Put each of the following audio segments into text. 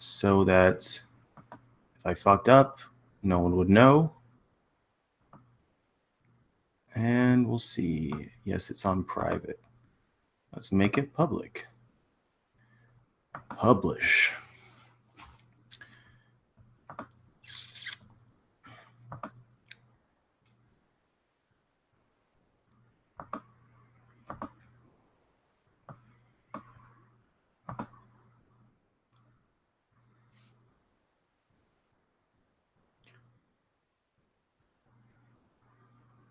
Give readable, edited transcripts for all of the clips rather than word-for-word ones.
so that if I fucked up, no one would know. And we'll see. Yes, it's on private. Let's make it public. Publish.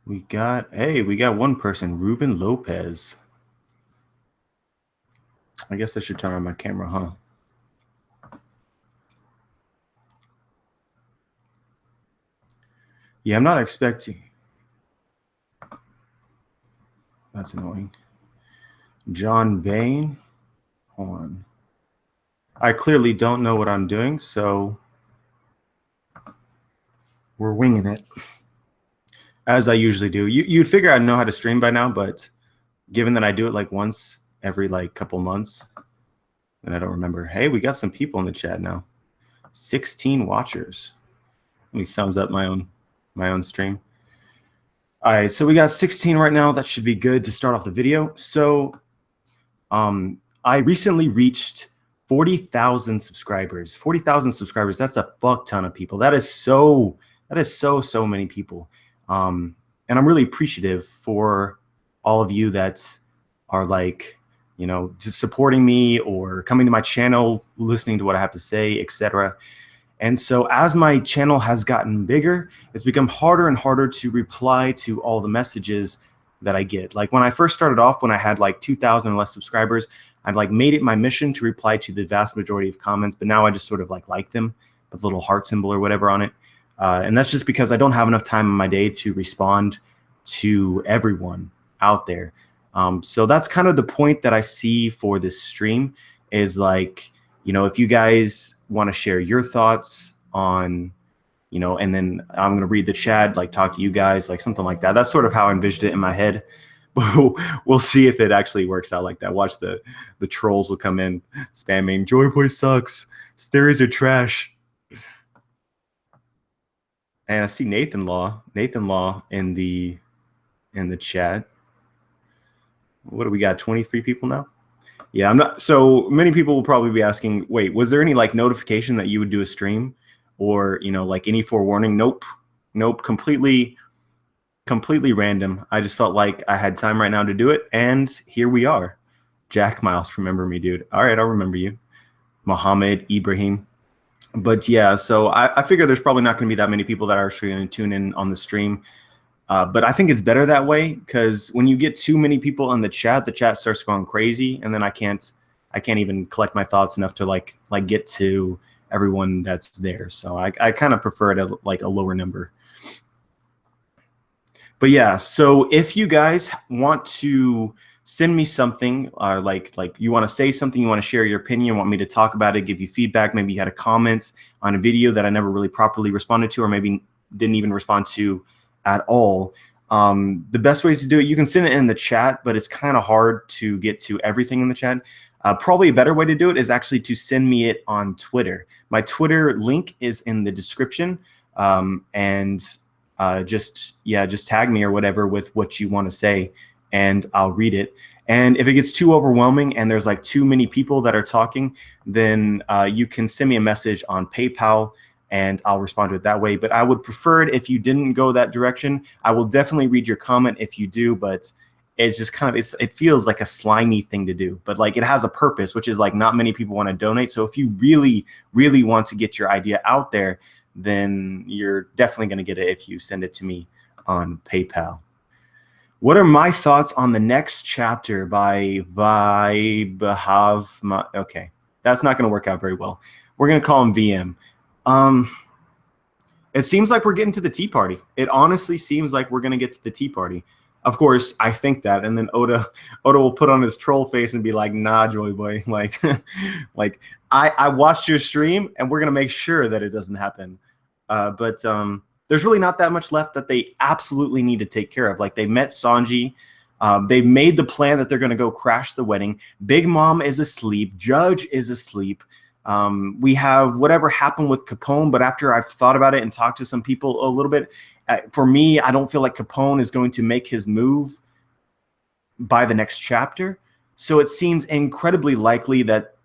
We got one person, Ruben Lopez. I guess I should turn on my camera, huh? Yeah, I'm not expecting. That's annoying. John Bain. Hold on. I clearly don't know what I'm doing, so we're winging it. As I usually do. You'd figure I'd know how to stream by now, but given that I do it like once every like couple months, and I don't remember. Hey, we got some people in the chat now. 16 watchers. Let me thumbs up my own stream. All right, so we got 16 right now. That should be good to start off the video. So I recently reached 40,000 subscribers. 40,000 subscribers, that's a fuck ton of people. That is so many people. And I'm really appreciative for all of you that are like, you know, just supporting me or coming to my channel, listening to what I have to say, etc. And so as my channel has gotten bigger, it's become harder and harder to reply to all the messages that I get. Like when I first started off, when I had like 2,000 or less subscribers, I've like made it my mission to reply to the vast majority of comments, but now I just sort of like them with a little heart symbol or whatever on it. And that's just because I don't have enough time in my day to respond to everyone out there. So that's kind of the point that I see for this stream is like, you know, if you guys want to share your thoughts on, you know, and then I'm going to read the chat, like talk to you guys, like something like that. That's sort of how I envisioned it in my head. But we'll see if it actually works out like that. Watch the trolls will come in spamming, Joy Boy sucks. Theories are trash. And I see Nathan Law in the chat. What do we got? 23 people now? Yeah, I'm not. So many people will probably be asking, wait, was there any like notification that you would do a stream or, you know, like any forewarning? Nope. Completely random. I just felt like I had time right now to do it. And here we are. Jack Miles, remember me, dude. All right, I'll remember you. Mohammed Ibrahim. But yeah, so I figure there's probably not going to be that many people that are actually going to tune in on the stream. But I think it's better that way because when you get too many people in the chat starts going crazy, and then I can't even collect my thoughts enough to like get to everyone that's there. So I kind of prefer it at like a lower number. But yeah, so if you guys want to send me something, or like you want to say something, you want to share your opinion, want me to talk about it, give you feedback, maybe you had a comment on a video that I never really properly responded to, or maybe didn't even respond to at all. The best ways to do it, you can send it in the chat, but it's kind of hard to get to everything in the chat. Probably a better way to do it is actually to send me it on Twitter. My Twitter link is in the description, and just tag me or whatever with what you want to say, and I'll read it. And if it gets too overwhelming and there's like too many people that are talking, then you can send me a message on PayPal and I'll respond to it that way. But I would prefer it if you didn't go that direction. I will definitely read your comment if you do, but it's just kind of, it feels like a slimy thing to do. But like it has a purpose, which is like not many people want to donate. So if you really, really want to get your idea out there, then you're definitely going to get it if you send it to me on PayPal. What are my thoughts on the next chapter by Vaibhav? Okay, that's not going to work out very well. We're going to call him VM. It seems like we're getting to the tea party. It honestly seems like we're going to get to the tea party. Of course, I think that, and then Oda will put on his troll face and be like, "Nah, Joy Boy, like, like I watched your stream, and we're gonna make sure that it doesn't happen." But there's really not that much left that they absolutely need to take care of. Like they met Sanji, they made the plan that they're gonna go crash the wedding. Big Mom is asleep. Judge is asleep. We have whatever happened with Capone, but after I've thought about it and talked to some people a little bit, for me, I don't feel like Capone is going to make his move by the next chapter. So it seems incredibly likely that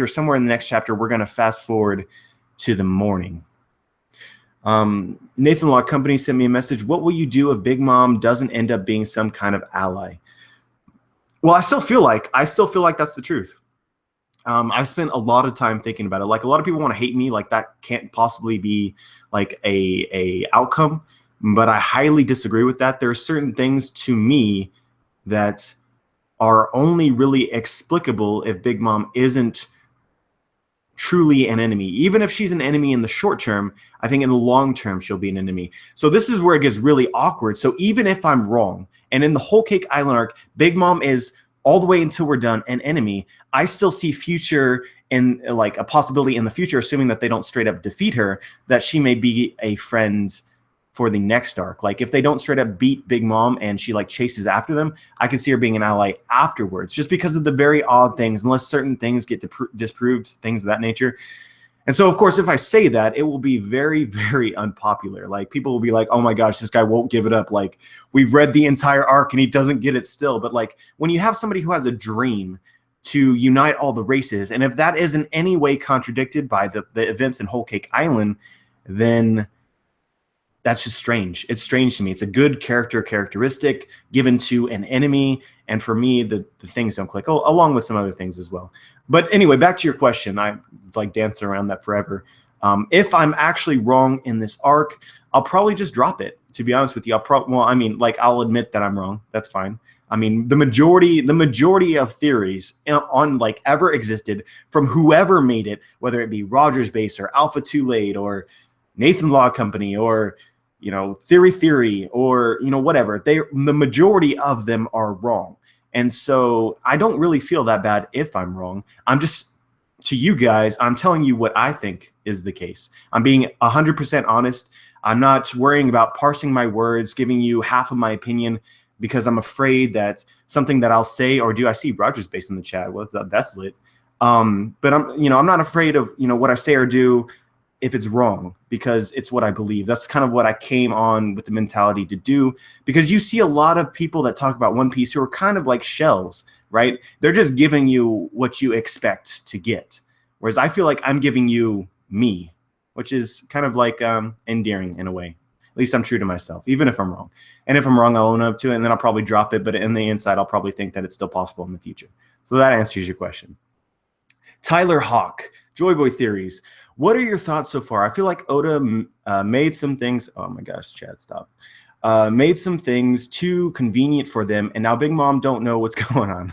somewhere in the next chapter, we're going to fast forward to the morning. Nathan Law Company sent me a message. What will you do if Big Mom doesn't end up being some kind of ally? Well, I still feel like that's the truth. I've spent a lot of time thinking about it. Like, a lot of people want to hate me. Like, that can't possibly be like a outcome, but I highly disagree with that. There are certain things to me that are only really explicable if Big Mom isn't truly an enemy. Even if she's an enemy in the short term, I think in the long term she'll be an enemy. So this is where it gets really awkward. So even if I'm wrong, and in the Whole Cake Island arc, Big Mom is all the way until we're done an enemy, I still see future and like a possibility in the future, assuming that they don't straight up defeat her, that she may be a friend for the next arc. Like, if they don't straight up beat Big Mom and she like chases after them, I can see her being an ally afterwards, just because of the very odd things, unless certain things get disproved, things of that nature. And so, of course, if I say that, it will be very, very unpopular. Like, people will be like, oh my gosh, this guy won't give it up. Like, we've read the entire arc and he doesn't get it still. But like, when you have somebody who has a dream to unite all the races, and if that is in any way contradicted by the events in Whole Cake Island, then that's just strange. It's strange to me. It's a good characteristic given to an enemy. And for me, the things don't click, along with some other things as well. But anyway, back to your question. I like dancing around that forever. If I'm actually wrong in this arc, I'll probably just drop it, to be honest with you. I'll admit that I'm wrong. That's fine. I mean, the majority of theories on like ever existed from whoever made it, whether it be Rogers Base or Alpha Too Late or Nathan Law Company or Theory or whatever, the majority of them are wrong. And so I don't really feel that bad if I'm wrong. I'm just, to you guys, I'm telling you what I think is the case. I'm being 100% honest. I'm not worrying about parsing my words, giving you half of my opinion, because I'm afraid that something that I'll say or do. I see Rogers Base in the chat. Well, that's lit. But I'm not afraid of what I say or do if it's wrong, because it's what I believe. That's kind of what I came on with the mentality to do, because you see a lot of people that talk about One Piece who are kind of like shells, right? They're just giving you what you expect to get. Whereas I feel like I'm giving you me, which is kind of like endearing in a way. At least I'm true to myself, even if I'm wrong. And if I'm wrong, I'll own up to it, and then I'll probably drop it. But in the inside, I'll probably think that it's still possible in the future. So that answers your question. Tyler Hawk, Joyboy Theories. What are your thoughts so far? I feel like Oda made some things. Oh my gosh, Chad, stop. Made some things too convenient for them, and now Big Mom don't know what's going on.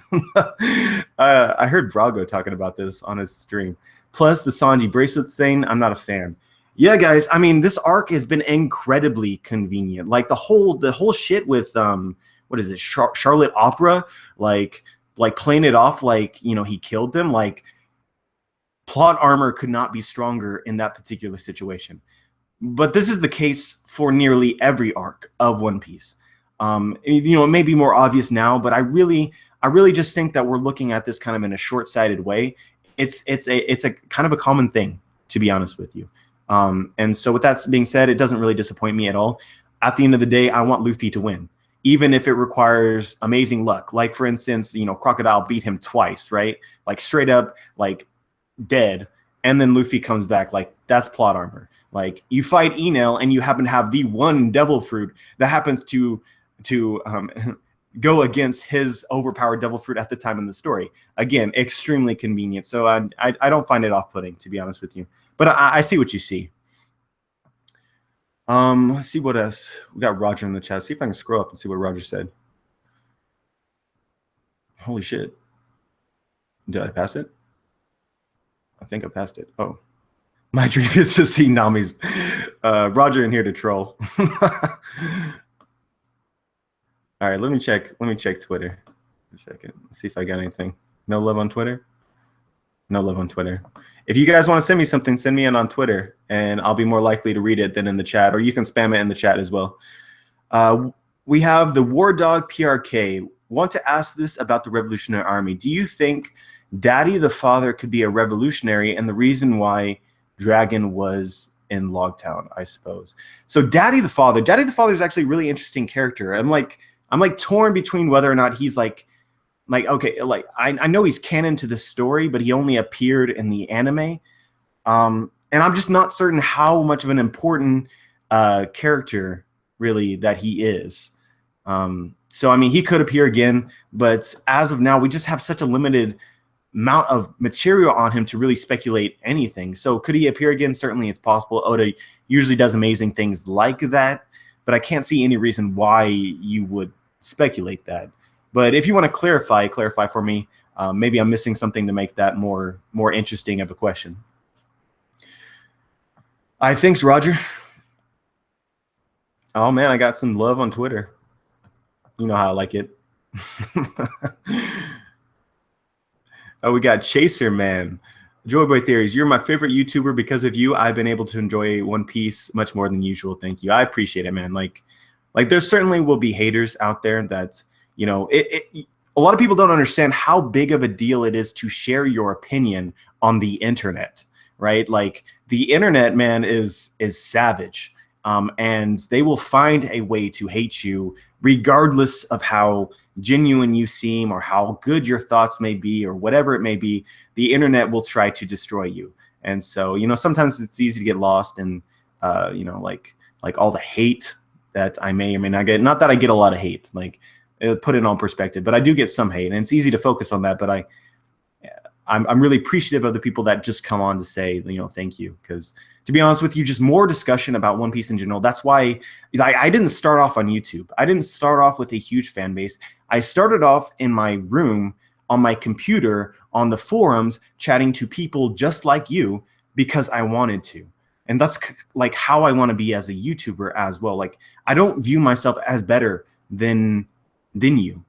I heard Brago talking about this on his stream. Plus the Sanji bracelet thing, I'm not a fan. Yeah, guys, I mean, this arc has been incredibly convenient. Like the whole shit with what is it, Charlotte Opera, like playing it off like he killed them. Like, plot armor could not be stronger in that particular situation. But this is the case for nearly every arc of One Piece. It may be more obvious now, but I really just think that we're looking at this kind of in a short-sighted way. It's a kind of a common thing, to be honest with you. And so with that being said, it doesn't really disappoint me at all. At the end of the day, I want Luffy to win, even if it requires amazing luck. Like, for instance, Crocodile beat him twice, right? Like, straight up, like, dead, and then Luffy comes back. Like, that's plot armor. Like, you fight Enel and you happen to have the one devil fruit that happens to go against his overpowered devil fruit at the time in the story. Again, extremely convenient. So I don't find it off-putting, to be honest with you. But I see what you see. Let's see what else. We got Roger in the chat. See if I can scroll up and see what Roger said. Holy shit. Did I pass it? I think I passed it. Oh. My dream is to see Nami's Roger in here to troll. All right, let me check Twitter for a second. Let's see if I got anything. No love on Twitter? No love on Twitter. If you guys want to send me something, send me in on Twitter, and I'll be more likely to read it than in the chat, or you can spam it in the chat as well. We have the War Dog PRK. Want to ask this about the Revolutionary Army. Do you think Daddy the father could be a revolutionary, and the reason why Dragon was in Logtown, I suppose. So Daddy the father is actually a really interesting character. I'm like torn between whether or not he's like okay, like I know he's canon to this story, but he only appeared in the anime. And I'm just not certain how much of an important character really that he is. So I mean, he could appear again, but as of now, we just have such a limited amount of material on him to really speculate anything. So could he appear again? Certainly, it's possible. Oda usually does amazing things like that, but I can't see any reason why you would speculate that. But if you want to clarify for me. Maybe I'm missing something to make that more interesting of a question. Thanks, Roger. Oh man, I got some love on Twitter. You know how I like it. Oh, we got Chaser Man. Joyboy Theories, you're my favorite YouTuber. Because of you, I've been able to enjoy One Piece much more than usual. Thank you. I appreciate it, man. Like there certainly will be haters out there that, you know, a lot of people don't understand how big of a deal it is to share your opinion on the internet, right? Like the internet, man, is savage. And they will find a way to hate you regardless of how genuine you seem or how good your thoughts may be or whatever it may be. The internet will try to destroy you. And so, you know, sometimes it's easy to get lost in, you know, like all the hate that I may or may not get. Not that I get a lot of hate, like put it on perspective, but I do get some hate, and it's easy to focus on that. But I'm really appreciative of the people that just come on to say, you know, thank you. Because to be honest with you, just more discussion about One Piece in general. That's why I didn't start off on YouTube. I didn't start off with a huge fan base. I started off in my room on my computer on the forums chatting to people just like you because I wanted to. And that's like how I want to be as a YouTuber as well. Like I don't view myself as better than you.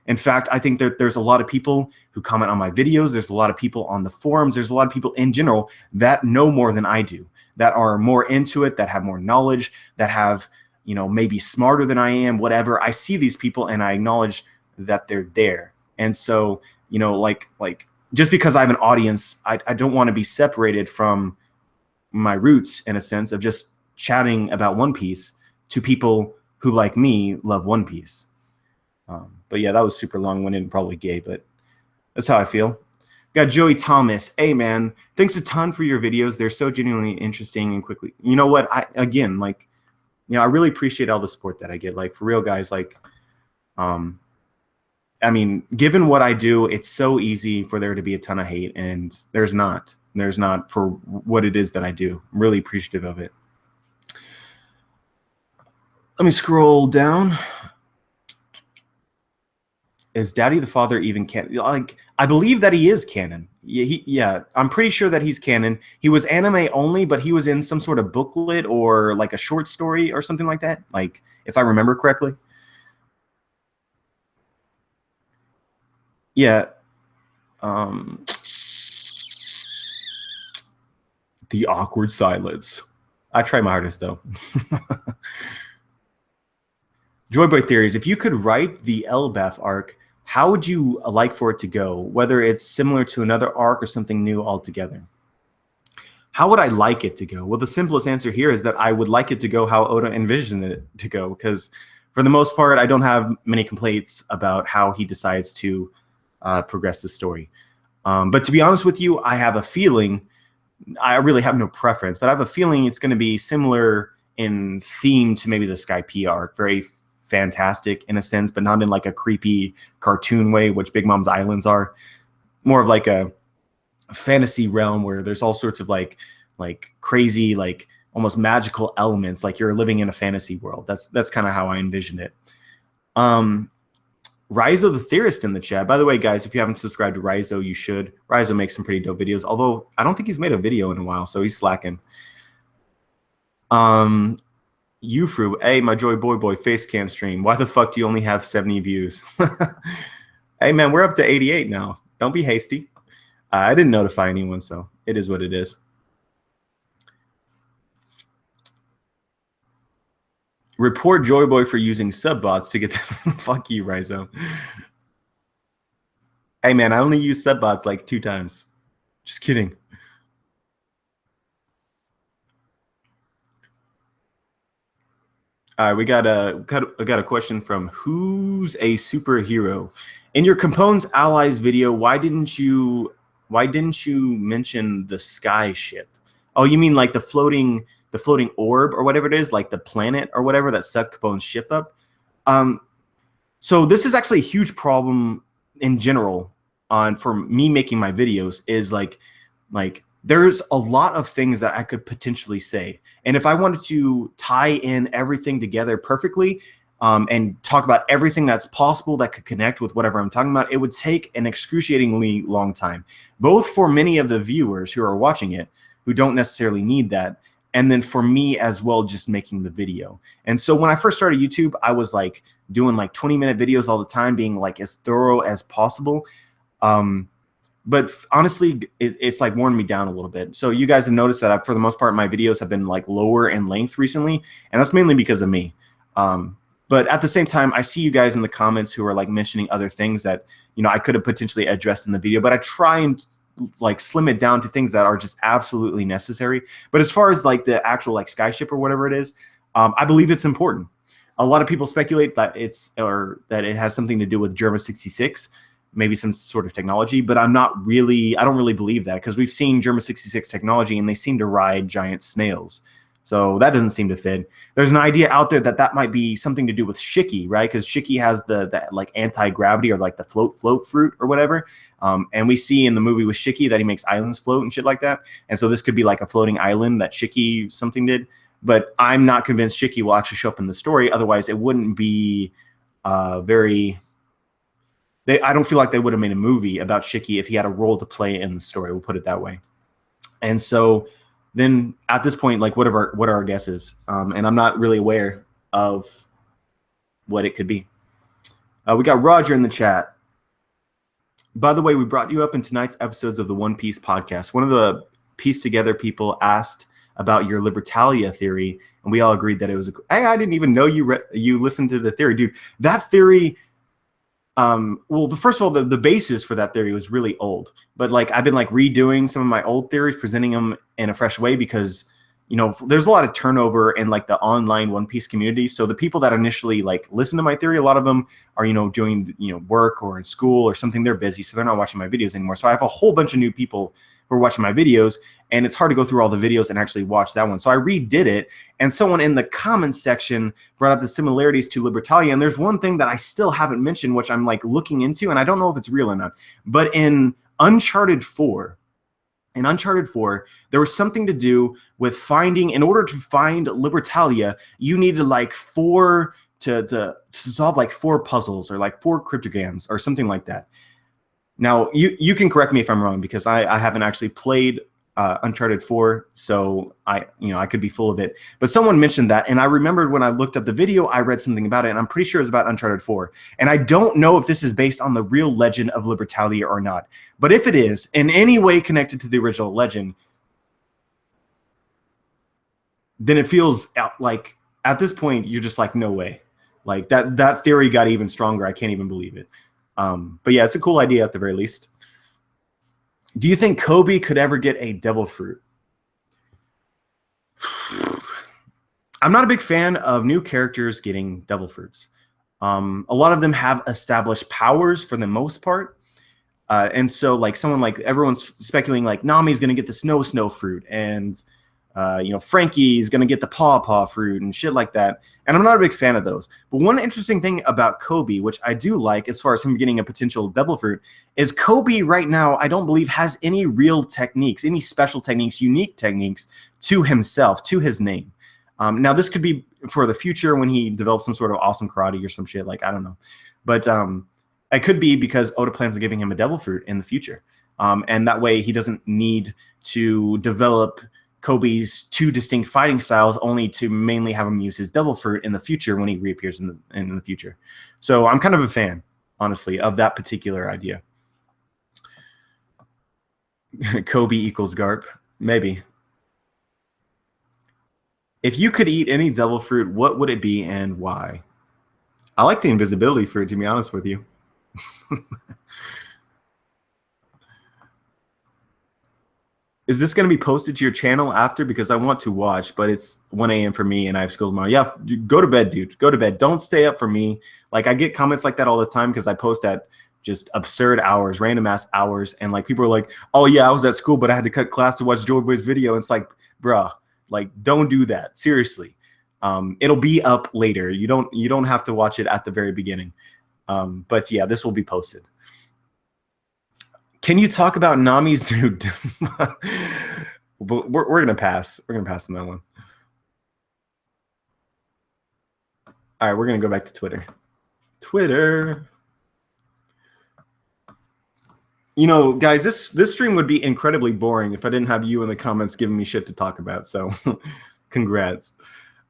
In fact, I think that there's a lot of people who comment on my videos. There's a lot of people on the forums. There's a lot of people in general that know more than I do, that are more into it, that have more knowledge, that have, you know, maybe smarter than I am, whatever. I see these people and I acknowledge that they're there. And so, you know, like just because I have an audience, I don't want to be separated from my roots in a sense of just chatting about One Piece to people who, like me, love One Piece. But yeah, that was super long-winded and probably gay, but that's how I feel. Got Joey Thomas. Hey, man, thanks a ton for your videos. They're so genuinely interesting and quickly. You know what? I really appreciate all the support that I get. Like, for real, guys, like, I mean, given what I do, it's so easy for there to be a ton of hate, and there's not. There's not for what it is that I do. I'm really appreciative of it. Let me scroll down. Is Daddy the Father even canon? Like, I believe that he is canon. Yeah, I'm pretty sure that he's canon. He was anime only, but he was in some sort of booklet or like a short story or something like that. Like, if I remember correctly. Yeah. The awkward silence. I try my hardest though. Joyboy Theories. If you could write the Elbaf arc, how would you like for it to go? Whether it's similar to another arc or something new altogether. How would I like it to go? Well, the simplest answer here is that I would like it to go how Oda envisioned it to go, because for the most part, I don't have many complaints about how he decides to progress the story. But to be honest with you, I have a feeling, I really have no preference, but I have a feeling it's going to be similar in theme to maybe the Sky P arc. Very fantastic in a sense, but not in like a creepy cartoon way, which Big Mom's Islands are. More of like a fantasy realm where there's all sorts of like crazy, like almost magical elements, like you're living in a fantasy world. That's kind of how I envision it. Raizo the Theorist in the chat. By the way, guys, if you haven't subscribed to Raizo, you should. Raizo makes some pretty dope videos, although I don't think he's made a video in a while, so he's slacking. Ufru, hey, my boy face cam stream. Why the fuck do you only have 70 views? Hey, man, we're up to 88 now. Don't be hasty. I didn't notify anyone, so it is what it is. Report Joyboy for using sub bots to get to fuck you, Raizo. Hey man, I only use Subbots like 2 times. Just kidding. All right, we got a question from Who's a Superhero? In your Components Allies video, why didn't you mention the sky ship? Oh, you mean like the floating orb or whatever it is, like the planet or whatever that sucked Capone's ship up? Um, so this is actually a huge problem in general on for me making my videos is like there's a lot of things that I could potentially say. And if I wanted to tie in everything together perfectly and talk about everything that's possible that could connect with whatever I'm talking about, it would take an excruciatingly long time, both for many of the viewers who are watching it who don't necessarily need that, and then for me as well, just making the video. And so when I first started YouTube, I was like doing like 20-minute videos all the time, being like as thorough as possible. But honestly, it's like worn me down a little bit. So you guys have noticed that for the most part, my videos have been like lower in length recently, and that's mainly because of me. But at the same time, I see you guys in the comments who are like mentioning other things that, you know, I could have potentially addressed in the video, but I try and like slim it down to things that are just absolutely necessary. But as far as like the actual like skyship or whatever it is, I believe it's important. A lot of people speculate that that it has something to do with Germa 66, maybe some sort of technology, but I don't really believe that, because we've seen Germa 66 technology and they seem to ride giant snails. So that doesn't seem to fit. There's an idea out there that might be something to do with Shiki, right? Because Shiki has the like anti-gravity or like the float fruit or whatever. And we see in the movie with Shiki that he makes islands float and shit like that. And so this could be like a floating island that Shiki something did. But I'm not convinced Shiki will actually show up in the story. Otherwise, it wouldn't be very... I don't feel like they would have made a movie about Shiki if he had a role to play in the story. We'll put it that way. And so then at this point, like, what are our guesses? And I'm not really aware of what it could be. We got Roger in the chat. By the way, we brought you up in tonight's episodes of the One Piece podcast. One of the Piece Together people asked about your Libertalia theory, and we all agreed that it was hey, I didn't even know you listened to the theory, dude. That theory... well, first of all, the basis for that theory was really old, but like I've been like redoing some of my old theories, presenting them in a fresh way, because, you know, there's a lot of turnover in like the online One Piece community. So the people that initially like listen to my theory, a lot of them are, you know, doing, you know, work or in school or something. They're busy, so they're not watching my videos anymore. So I have a whole bunch of new people who are watching my videos, and it's hard to go through all the videos and actually watch that one. So I redid it, and someone in the comments section brought up the similarities to Libertalia. And there's one thing that I still haven't mentioned, which I'm like looking into, and I don't know if it's real or not. But in Uncharted 4, there was something to do with finding, in order to find Libertalia, you needed like to solve like 4 puzzles or like 4 cryptograms or something like that. Now, you can correct me if I'm wrong, because I haven't actually played Uncharted 4, so I could be full of it. But someone mentioned that, and I remembered when I looked up the video, I read something about it, and I'm pretty sure it's about Uncharted 4. And I don't know if this is based on the real legend of Libertalia or not. But if it is in any way connected to the original legend, then it feels like at this point you're just like, no way. Like that theory got even stronger. I can't even believe it. But yeah, it's a cool idea at the very least. Do you think Kobe could ever get a devil fruit? I'm not a big fan of new characters getting devil fruits. A lot of them have established powers for the most part. And so like someone like everyone's speculating like Nami's going to get the snow fruit, and Frankie's going to get the paw fruit and shit like that. And I'm not a big fan of those. But one interesting thing about Kobe, which I do like as far as him getting a potential devil fruit, is Kobe right now, I don't believe, has any real techniques, any special techniques, unique techniques to himself, to his name. Now, this could be for the future when he develops some sort of awesome karate or some shit. Like, I don't know. But it could be because Oda plans on giving him a devil fruit in the future. And that way he doesn't need to develop Kobe's 2 distinct fighting styles, only to mainly have him use his devil fruit in the future when he reappears in the future. So I'm kind of a fan, honestly, of that particular idea. Kobe equals Garp. Maybe. If you could eat any devil fruit, what would it be and why? I like the invisibility fruit, to be honest with you. Is this going to be posted to your channel after? Because I want to watch, but it's 1 a.m. for me and I have school tomorrow. Yeah, go to bed, dude. Go to bed. Don't stay up for me. Like, I get comments like that all the time because I post at just absurd hours, random ass hours. And like, people are like, oh yeah, I was at school, but I had to cut class to watch Joy Boy's video. And it's like, bruh, like, don't do that. Seriously. It'll be up later. You don't have to watch it at the very beginning. But yeah, this will be posted. Can you talk about Nami's dude? we're gonna pass. We're gonna pass on that one. All right, we're gonna go back to Twitter. Twitter. You know, guys, this stream would be incredibly boring if I didn't have you in the comments giving me shit to talk about. So, congrats.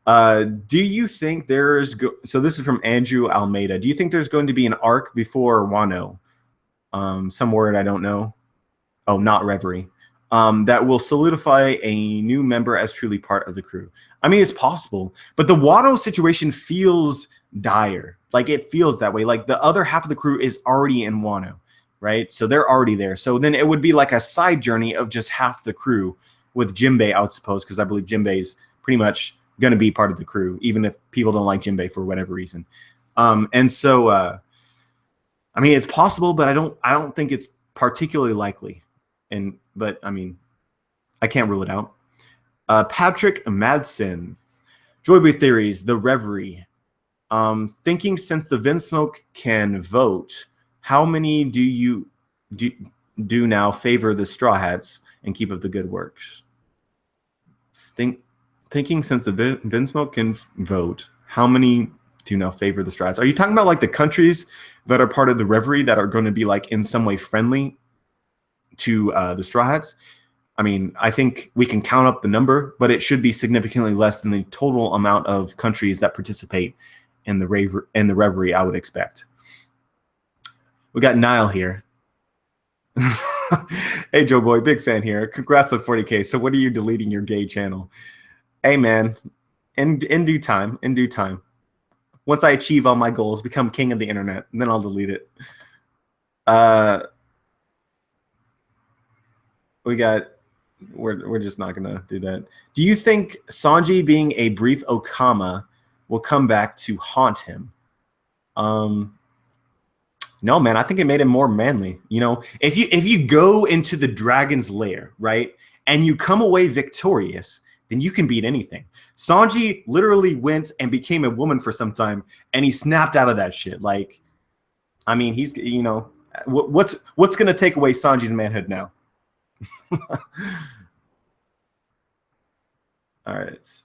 Do you think so this is from Andrew Almeida. Do you think there's going to be an arc before Wano? Some word I don't know. Oh, not Reverie. That will solidify a new member as truly part of the crew. I mean, it's possible, but the Wano situation feels dire. Like, it feels that way. Like, the other half of the crew is already in Wano, right? So they're already there. So then it would be like a side journey of just half the crew with Jinbei, I would suppose, because I believe Jinbei's pretty much going to be part of the crew, even if people don't like Jinbei for whatever reason. And so, I mean, it's possible, but I don't think it's particularly likely. But I mean, I can't rule it out. Patrick Madsen, Joyboy Theories, The Reverie. Thinking since the Vinsmoke can vote, how many do you do now favor the Straw Hats and keep up the good works? Thinking since the Vinsmoke can vote, how many do now favor the Straw Hats? Are you talking about like the countries that are part of the Reverie that are going to be like in some way friendly to the Straw Hats? I mean, I think we can count up the number, but it should be significantly less than the total amount of countries that participate in the Reverie, I would expect. We got Niall here. Hey, Joe Boy, big fan here. Congrats on 40K. So when are you deleting your gay channel? Hey, man, in due time, in due time. Once I achieve all my goals, become king of the internet, and then I'll delete it. We're just not gonna do that. Do you think Sanji being a brief Okama will come back to haunt him? No, man. I think it made him more manly. You know, if you go into the dragon's lair, right, and you come away victorious, then you can beat anything. Sanji literally went and became a woman for some time, and he snapped out of that shit. Like, I mean, he's, you know, what's gonna take away Sanji's manhood now? All right, let's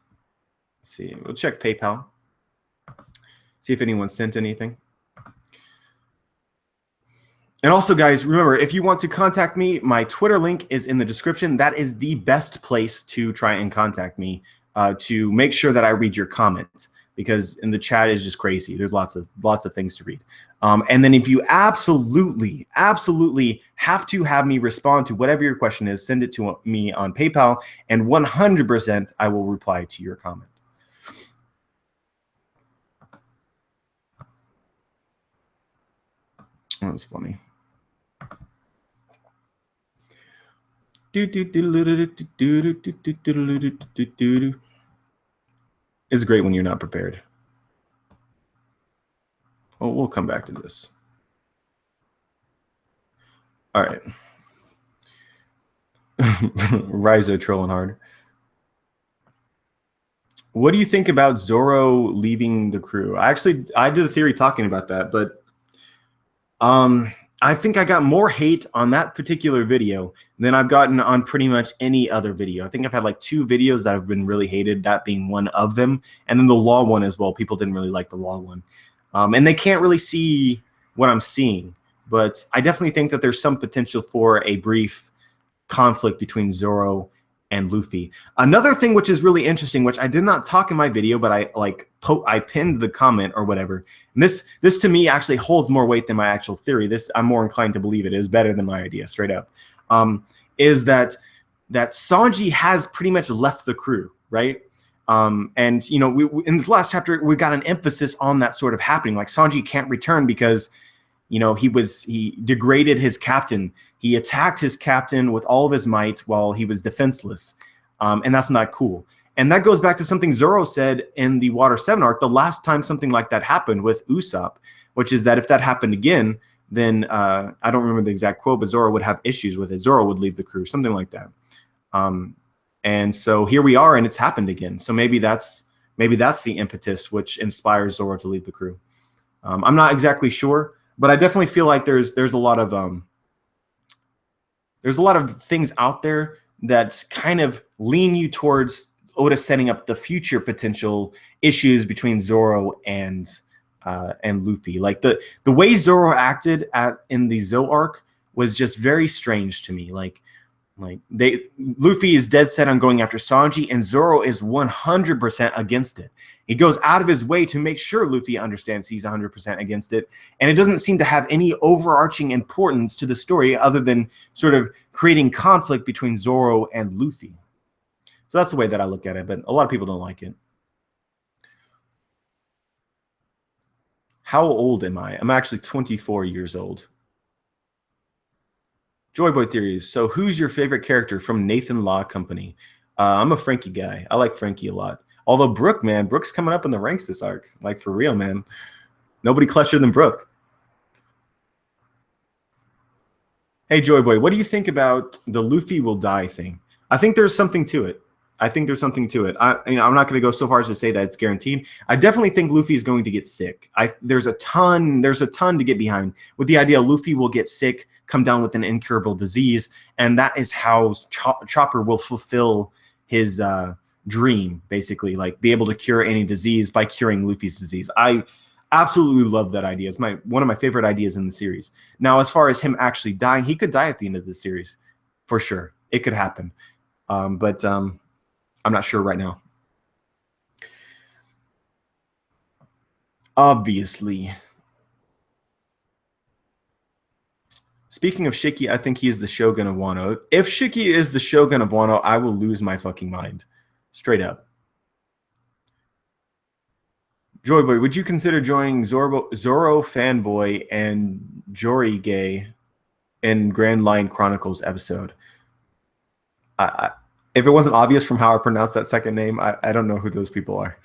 see. We'll check PayPal. See if anyone sent anything. And also, guys, remember, if you want to contact me, my Twitter link is in the description. That is the best place to try and contact me, to make sure that I read your comment, because in the chat is just crazy. There's lots of things to read. And then if you absolutely have to have me respond to whatever your question is, send it to me on PayPal, and 100% I will reply to your comment. That was funny. It's great when you're not prepared. Oh, we'll come back to this. All right. Rizo trolling hard. What do you think about Zoro leaving the crew? I did a theory talking about that, but I think I got more hate on that particular video than I've gotten on pretty much any other video. I think I've had like 2 videos that have been really hated, that being one of them, and then the law one as well. People didn't really like the law one. And they can't really see what I'm seeing, but I definitely think that there's some potential for a brief conflict between Zoro and Luffy. Another thing which is really interesting, which I did not talk in my video, but I pinned the comment or whatever. And this to me actually holds more weight than my actual theory. This, I'm more inclined to believe it is better than my idea, straight up. Is that Sanji has pretty much left the crew, right? And you know, we in this last chapter we got an emphasis on that sort of happening. Like, Sanji can't return because, You know, he degraded his captain. He attacked his captain with all of his might while he was defenseless, and that's not cool. And that goes back to something Zoro said in the Water 7 arc, the last time something like that happened with Usopp, which is that if that happened again, then I don't remember the exact quote, but Zoro would have issues with it. Zoro would leave the crew, something like that. And so here we are, and it's happened again. So maybe that's the impetus which inspires Zoro to leave the crew. I'm not exactly sure, but I definitely feel like there's a lot of things out there that kind of lean you towards Oda setting up the future potential issues between Zoro and Luffy. Like the way Zoro acted in the Zou arc was just very strange to me. Like Luffy is dead set on going after Sanji, and Zoro is 100% against it. He goes out of his way to make sure Luffy understands he's 100% against it, and it doesn't seem to have any overarching importance to the story other than sort of creating conflict between Zoro and Luffy. So that's the way that I look at it, but a lot of people don't like it. How old am I? I'm actually 24 years old. Joyboy Theories. So who's your favorite character from Nathan Law Company? I'm a Frankie guy. I like Frankie a lot. Although Brook's coming up in the ranks this arc. Like, for real, man. Nobody clutchier than Brook. Hey, Joyboy, what do you think about the Luffy will die thing? I think there's something to it. I'm not going to go so far as to say that it's guaranteed. I definitely think Luffy is going to get sick. There's a ton to get behind with the idea Luffy will get sick, come down with an incurable disease, and that is how Chopper will fulfill his dream, basically, like be able to cure any disease by curing Luffy's disease. I absolutely love that idea. It's one of my favorite ideas in the series. Now, as far as him actually dying, he could die at the end of the series, for sure. It could happen, but I'm not sure right now. Obviously. Speaking of Shiki, I think he is the Shogun of Wano. If Shiki is the Shogun of Wano, I will lose my fucking mind. Straight up. Joyboy, would you consider joining Zoro Fanboy and Jorige in Grand Line Chronicles episode? If it wasn't obvious from how I pronounced that second name, I don't know who those people are.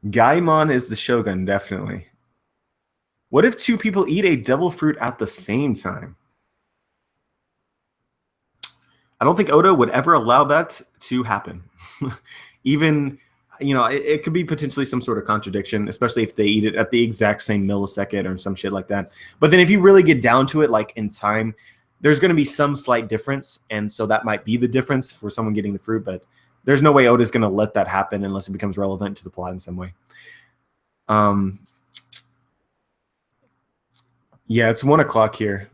Gaimon is the Shogun, definitely. What if two people eat a devil fruit at the same time? I don't think Oda would ever allow that to happen. Even, it could be potentially some sort of contradiction, especially if they eat it at the exact same millisecond or some shit like that. But then if you really get down to it, like in time, there's going to be some slight difference. And so that might be the difference for someone getting the fruit. But there's no way Oda's going to let that happen unless it becomes relevant to the plot in some way. Yeah, it's 1 o'clock here.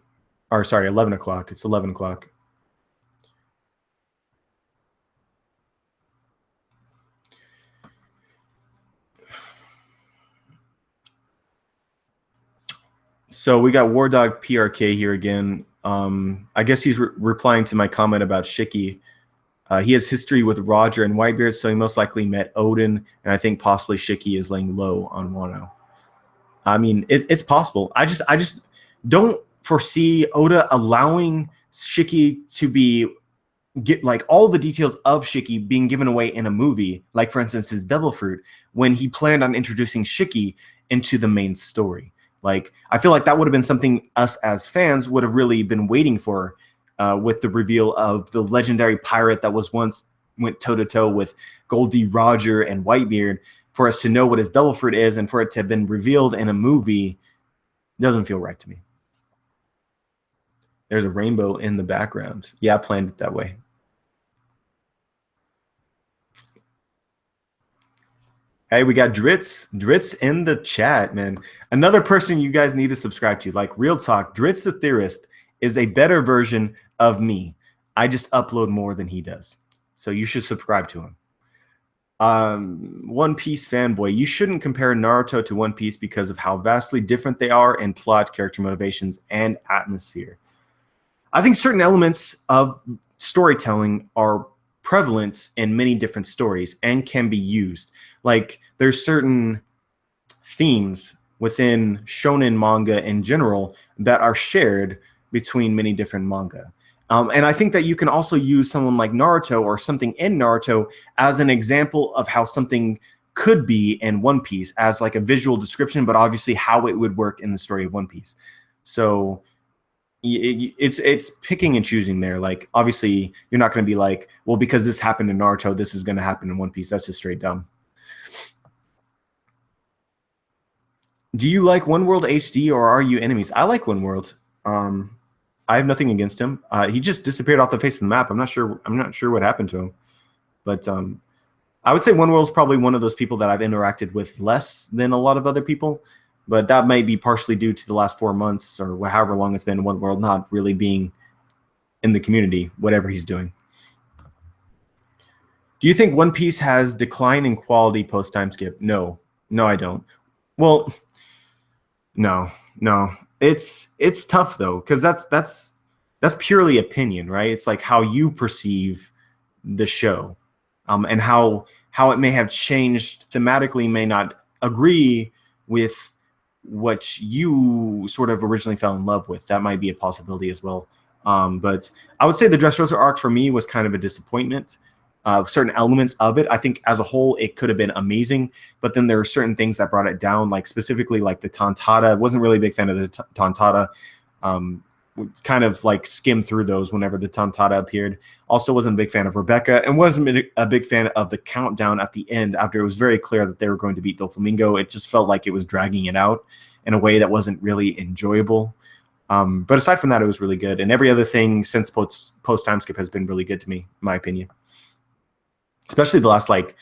Or sorry, 11 o'clock. It's 11 o'clock. So we got War Dog PRK here again. I guess he's replying to my comment about Shiki. He has history with Roger and Whitebeard, so he most likely met Odin, and I think possibly Shiki is laying low on Wano. I mean, it's possible. I just don't foresee Oda allowing Shiki to get like all the details of Shiki being given away in a movie, like for instance his devil fruit, when he planned on introducing Shiki into the main story. Like, I feel like that would have been something us as fans would have really been waiting for with the reveal of the legendary pirate that went toe-to-toe with Goldie Roger and Whitebeard. For us to know what his devil fruit is and for it to have been revealed in a movie doesn't feel right to me. There's a rainbow in the background. Yeah, I planned it that way. Hey, we got Dritz in the chat, man. Another person you guys need to subscribe to. Like, real talk, Dritz the Theorist is a better version of me. I just upload more than he does. So you should subscribe to him. One Piece fanboy. You shouldn't compare Naruto to One Piece because of how vastly different they are in plot, character motivations, and atmosphere. I think certain elements of storytelling are prevalent in many different stories and can be used. Like there's certain themes within shonen manga in general that are shared between many different manga. And I think that you can also use someone like Naruto or something in Naruto as an example of how something could be in One Piece as like a visual description, but obviously how it would work in the story of One Piece. So it's picking and choosing there. Like obviously you're not going to be like, well, because this happened in Naruto, this is going to happen in One Piece. That's just straight dumb. Do you like One World HD or are you enemies? I like One World. I have nothing against him. He just disappeared off the face of the map. I'm not sure what happened to him. But I would say One World's probably one of those people that I've interacted with less than a lot of other people. But that might be partially due to the last 4 months or however long it's been One World not really being in the community, whatever he's doing. Do you think One Piece has declined in quality post time skip? No, I don't. Well, no. It's tough though, because that's purely opinion, right? It's like how you perceive the show, and how it may have changed thematically may not agree with what you sort of originally fell in love with. That might be a possibility as well. But I would say the Dressrosa arc for me was kind of a disappointment. Certain elements of it, I think as a whole, it could have been amazing, but then there are certain things that brought it down, like specifically like the Tontada. Wasn't really a big fan of the Tontada. Kind of like skimmed through those whenever the Tontada appeared. Also wasn't a big fan of Rebecca and wasn't a big fan of the countdown at the end after it was very clear that they were going to beat Doflamingo. It just felt like it was dragging it out in a way that wasn't really enjoyable. But aside from that, it was really good. And every other thing since post time skip has been really good to me, in my opinion. Especially the last like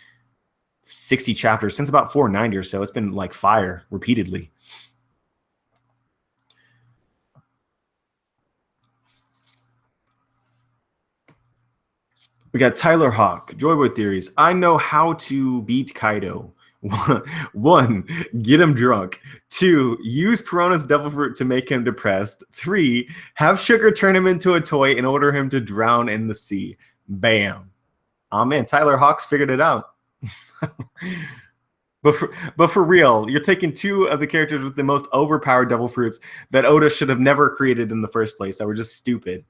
60 chapters, since about 490 or so, it's been like fire repeatedly. We got Tyler Hawk, Joyboy Theories. I know how to beat Kaido. 1, get him drunk. 2, use Perona's devil fruit to make him depressed. 3, have Sugar turn him into a toy and order him to drown in the sea. Bam. Oh man, Tyler Hawks figured it out. But for real, you're taking 2 of the characters with the most overpowered devil fruits that Oda should have never created in the first place, that were just stupid.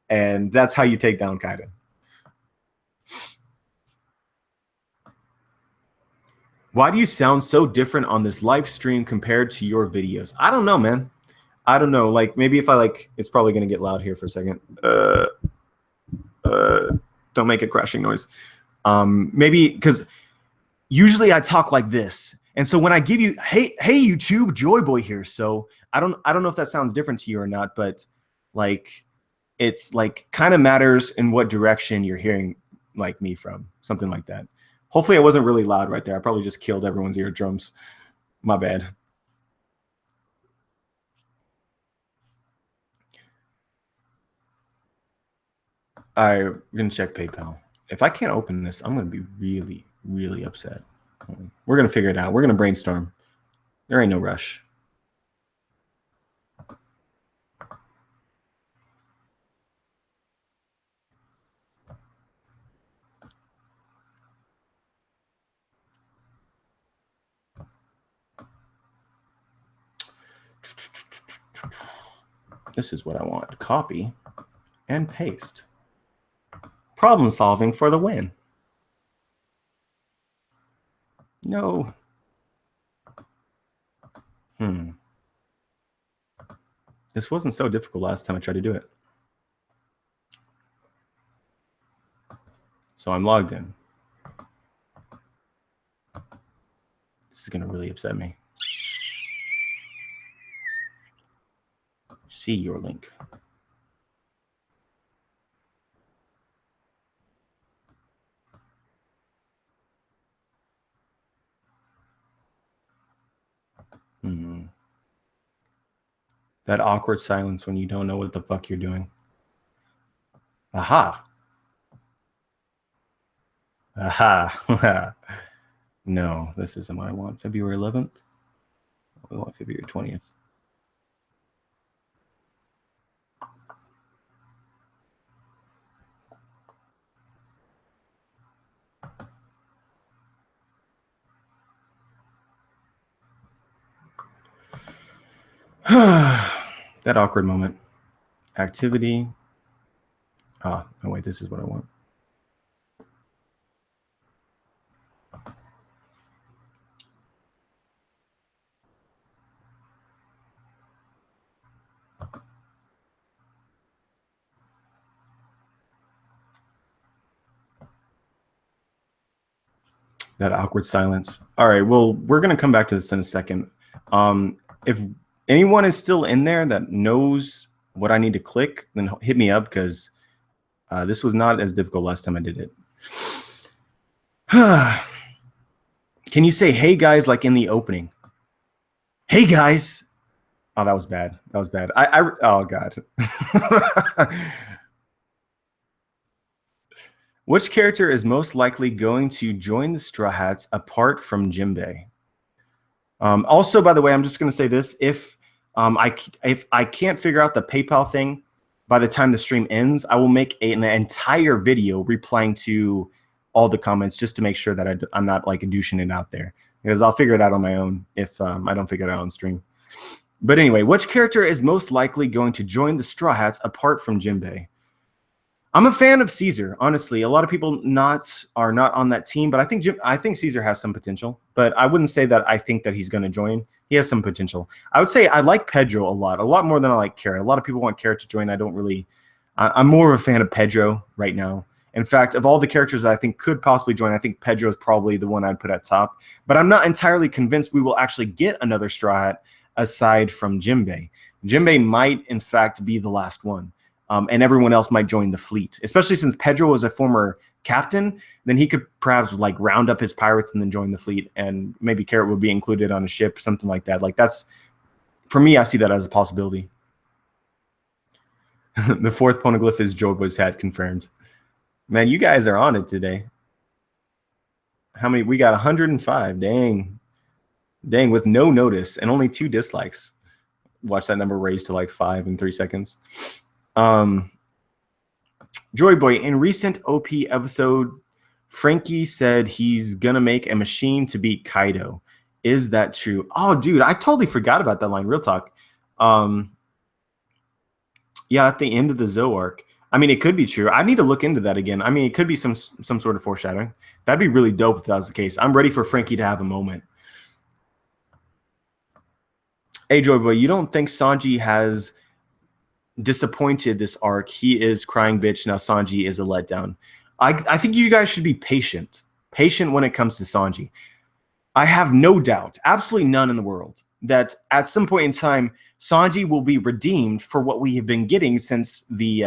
And that's how you take down Kaido. Why do you sound so different on this live stream compared to your videos? I don't know, man. I don't know. Like maybe if I like, it's probably gonna get loud here for a second. Don't make a crashing noise. Maybe because usually I talk like this, and so when I give you, hey YouTube, Joyboy here. So I don't know if that sounds different to you or not, but like it's like kind of matters in what direction you're hearing like me from, something like that. Hopefully I wasn't really loud right there. I probably just killed everyone's eardrums. My bad. I'm gonna check PayPal. If I can't open this, I'm gonna be really, really upset. We're gonna figure it out. We're gonna brainstorm. There ain't no rush. This is what I want. Copy and paste. Problem solving for the win. No. This wasn't so difficult last time I tried to do it. So I'm logged in. This is going to really upset me. See your link. That awkward silence when you don't know what the fuck you're doing. Aha. Aha. No, this isn't what I want. February 11th. I want February 20th. That awkward moment. Activity. Oh, wait, this is what I want. That awkward silence. All right, well, we're going to come back to this in a second. If anyone is still in there that knows what I need to click, then hit me up, because this was not as difficult last time I did it. Can you say, hey, guys, like in the opening? Hey, guys. Oh, that was bad. That was bad. Oh, God. Which character is most likely going to join the Straw Hats apart from Jinbei? Also, by the way, I'm just going to say this. If I can't figure out the PayPal thing by the time the stream ends, I will make an entire video replying to all the comments just to make sure that I'm not like douching it out there, because I'll figure it out on my own if I don't figure it out on stream. But anyway, which character is most likely going to join the Straw Hats apart from Jinbei? I'm a fan of Caesar, honestly. A lot of people are not on that team, but I think Caesar has some potential. But I wouldn't say that I think that he's going to join. He has some potential. I would say I like Pedro a lot more than I like Carrot. A lot of people want Carrot to join. I don't really. I'm more of a fan of Pedro right now. In fact, of all the characters that I think could possibly join, I think Pedro is probably the one I'd put at top. But I'm not entirely convinced we will actually get another Straw Hat aside from Jinbei. Jinbei might, in fact, be the last one. And everyone else might join the fleet, especially since Pedro was a former captain. Then he could perhaps like round up his pirates and then join the fleet, and maybe Carrot would be included on a ship, something like that. Like that's, for me, I see that as a possibility. The fourth poneglyph is Joyboy's hat, confirmed. Man, you guys are on it today. How many? We got 105. Dang, with no notice and only 2 dislikes. Watch that number raise to like 5 in 3 seconds. Joyboy, in recent OP episode, Frankie said he's gonna make a machine to beat Kaido. Is that true? Oh, dude, I totally forgot about that line. Real talk. Yeah, at the end of the Zoe arc. I mean, it could be true. I need to look into that again. I mean, it could be some sort of foreshadowing. That'd be really dope if that was the case. I'm ready for Frankie to have a moment. Hey, Joyboy, you don't think Sanji has disappointed this arc? He is crying bitch. Now Sanji is a letdown. I think you guys should be patient when it comes to Sanji. I have no doubt, absolutely none in the world, that at some point in time Sanji will be redeemed for what we have been getting since the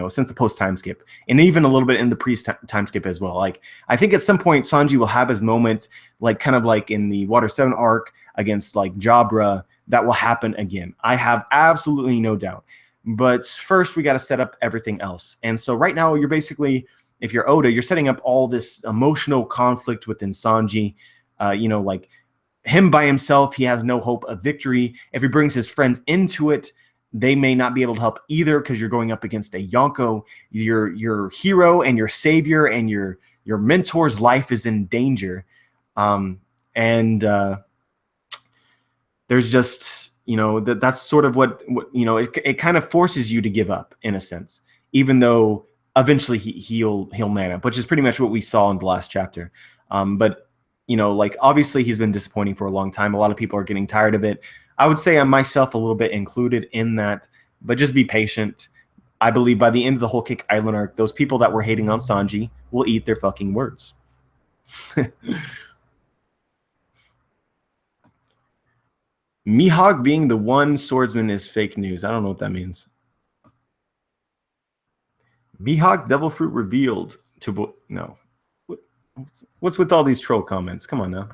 since the post time skip, and even a little bit in the pre time skip as well. Like, I think at some point Sanji will have his moment, like kind of like in the Water 7 arc against like Jabra. That will happen again. I have absolutely no doubt. But first, we got to set up everything else. And so right now, you're basically, if you're Oda, you're setting up all this emotional conflict within Sanji. Like him by himself, he has no hope of victory. If he brings his friends into it, they may not be able to help either, because you're going up against a Yonko. Your hero and your savior and your mentor's life is in danger. There's just, that's sort of what it kind of forces you to give up in a sense, even though eventually he'll man up, which is pretty much what we saw in the last chapter. But like obviously he's been disappointing for a long time. A lot of people are getting tired of it. I would say I'm myself a little bit included in that, but just be patient. I believe by the end of the Whole Cake Island arc, those people that were hating on Sanji will eat their fucking words. Mihawk being the one swordsman is fake news. I don't know what that means. Mihawk Devil Fruit revealed to no. What's with all these troll comments? Come on now.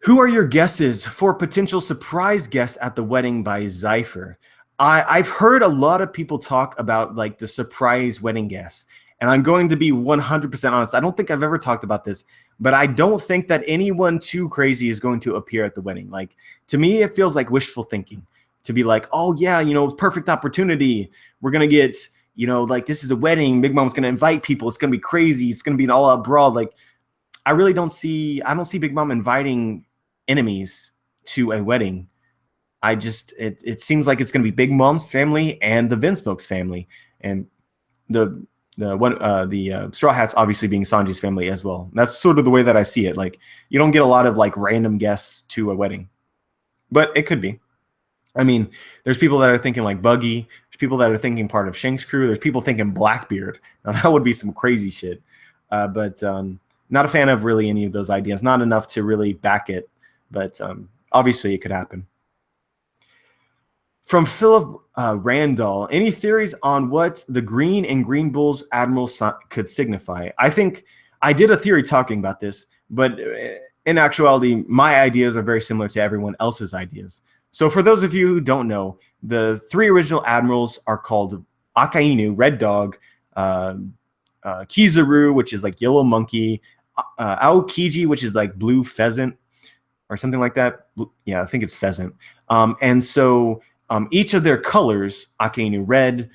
Who are your guesses for potential surprise guests at the wedding by Zypher? I've heard a lot of people talk about like the surprise wedding guests, and I'm going to be 100% honest. I don't think I've ever talked about this, but I don't think that anyone too crazy is going to appear at the wedding. Like, to me, it feels like wishful thinking to be like, oh yeah, perfect opportunity. We're gonna get, like this is a wedding. Big Mom's gonna invite people. It's gonna be crazy. It's gonna be an all-out brawl. Like, I don't see Big Mom inviting enemies to a wedding. It seems like it's going to be Big Mom's family and the Vinsmokes family, and the Straw Hats obviously being Sanji's family as well. That's sort of the way that I see it. Like, you don't get a lot of like random guests to a wedding, but it could be. I mean, there's people that are thinking like Buggy. There's people that are thinking part of Shanks' crew. There's people thinking Blackbeard. Now, that would be some crazy shit. But not a fan of really any of those ideas. Not enough to really back it. But obviously, it could happen. From Philip Randall, any theories on what the green and green bulls admiral could signify? I think I did a theory talking about this, but in actuality, my ideas are very similar to everyone else's ideas. So for those of you who don't know, the 3 original admirals are called Akainu, Red Dog, Kizaru, which is like Yellow Monkey, Aokiji, which is like Blue Pheasant, or something like that. Yeah, I think it's Pheasant. And so each of their colors, Akainu Red,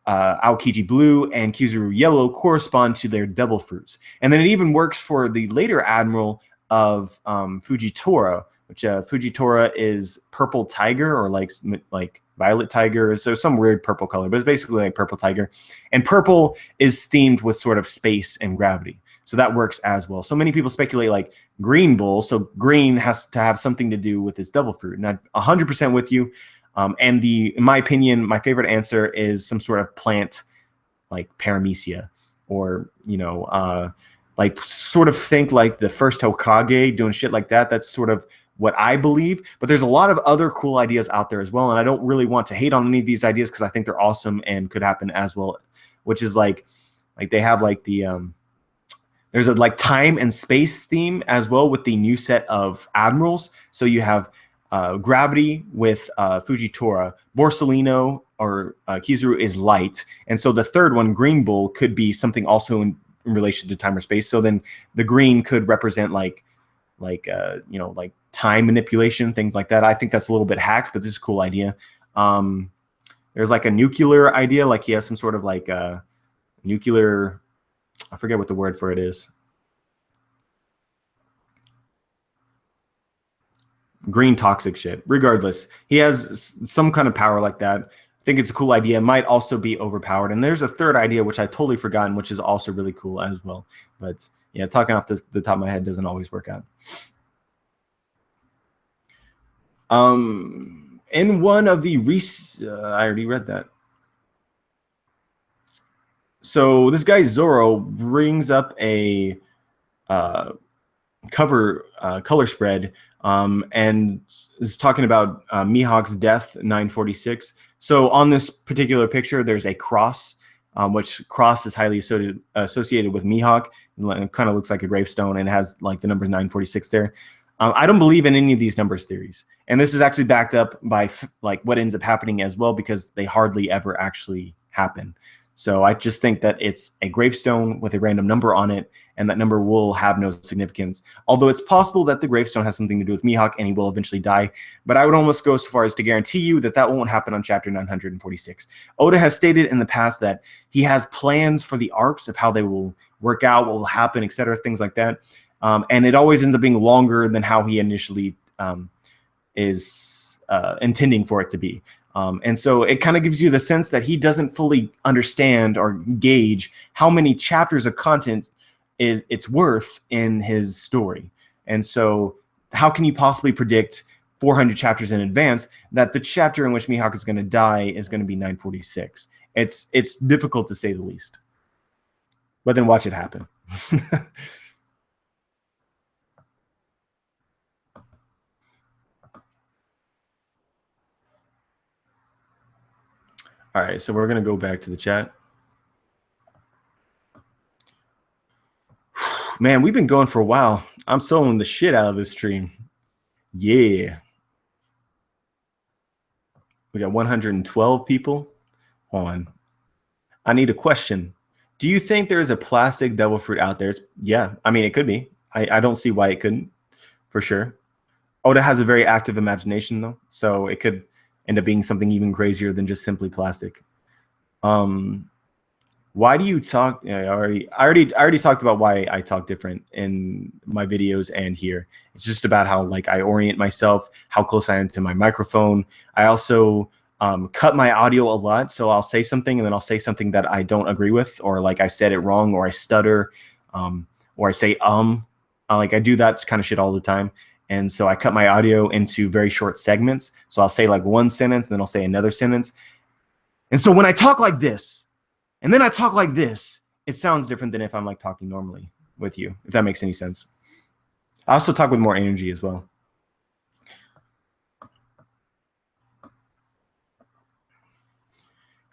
Aokiji Blue, and Kizaru Yellow, correspond to their devil fruits. And then it even works for the later admiral of Fujitora, which Fujitora is purple tiger, or like violet tiger, so some weird purple color, but it's basically like purple tiger. And purple is themed with sort of space and gravity, so that works as well. So many people speculate like green bull, so green has to have something to do with this devil fruit. And I'm 100% with you. And in my opinion, my favorite answer is some sort of plant like paramecia, or like sort of think like the first Hokage doing shit like that. That's sort of what I believe, but there's a lot of other cool ideas out there as well, and I don't really want to hate on any of these ideas because I think they're awesome and could happen as well. Which is like they have like the there's a like time and space theme as well with the new set of admirals. So you have gravity with Fujitora, Borsalino or Kizaru is light, and so the third one, Green Bull, could be something also in relation to time or space. So then the green could represent like time manipulation, things like that. I think that's a little bit hacked, but this is a cool idea. There's like a nuclear idea, like he has some sort of like nuclear, I forget what the word for it is. Green toxic shit. Regardless, he has some kind of power like that. I think it's a cool idea. It might also be overpowered. And there's a third idea, which I totally forgotten, which is also really cool as well. But yeah, talking off the top of my head doesn't always work out. In one of the I already read that. So this guy Zoro brings up a color spread, and is talking about Mihawk's death, 946. So on this particular picture, there's a cross, which cross is highly associated with Mihawk. It kind of looks like a gravestone, and it has like the number 946 there. I don't believe in any of these numbers theories, and this is actually backed up by like what ends up happening as well, because they hardly ever actually happen. So I just think that it's a gravestone with a random number on it, and that number will have no significance. Although it's possible that the gravestone has something to do with Mihawk and he will eventually die, but I would almost go so far as to guarantee you that that won't happen on chapter 946. Oda has stated in the past that he has plans for the arcs of how they will work out, what will happen, etc., things like that. And it always ends up being longer than how he initially is intending for it to be. And so it kind of gives you the sense that he doesn't fully understand or gauge how many chapters of content it's worth in his story. And so how can you possibly predict 400 chapters in advance that the chapter in which Mihawk is going to die is going to be 946? It's difficult to say the least. But then watch it happen. All right, so we're going to go back to the chat. Man, we've been going for a while. I'm soloing the shit out of this stream. Yeah. We got 112 people. Hold on. I need a question. Do you think there is a plastic devil fruit out there? Yeah, I mean, it could be. I don't see why it couldn't, for sure. Oda has a very active imagination, though, so it could end up being something even crazier than just simply plastic. Why do you talk? I already talked about why I talk different in my videos and here. It's just about how like I orient myself, how close I am to my microphone. I also cut my audio a lot, so I'll say something and then I'll say something that I don't agree with, or like I said it wrong, or I stutter, or I say like I do that kind of shit all the time. And so I cut my audio into very short segments. So I'll say like one sentence, and then I'll say another sentence. And so when I talk like this, and then I talk like this, it sounds different than if I'm like talking normally with you, if that makes any sense. I also talk with more energy as well.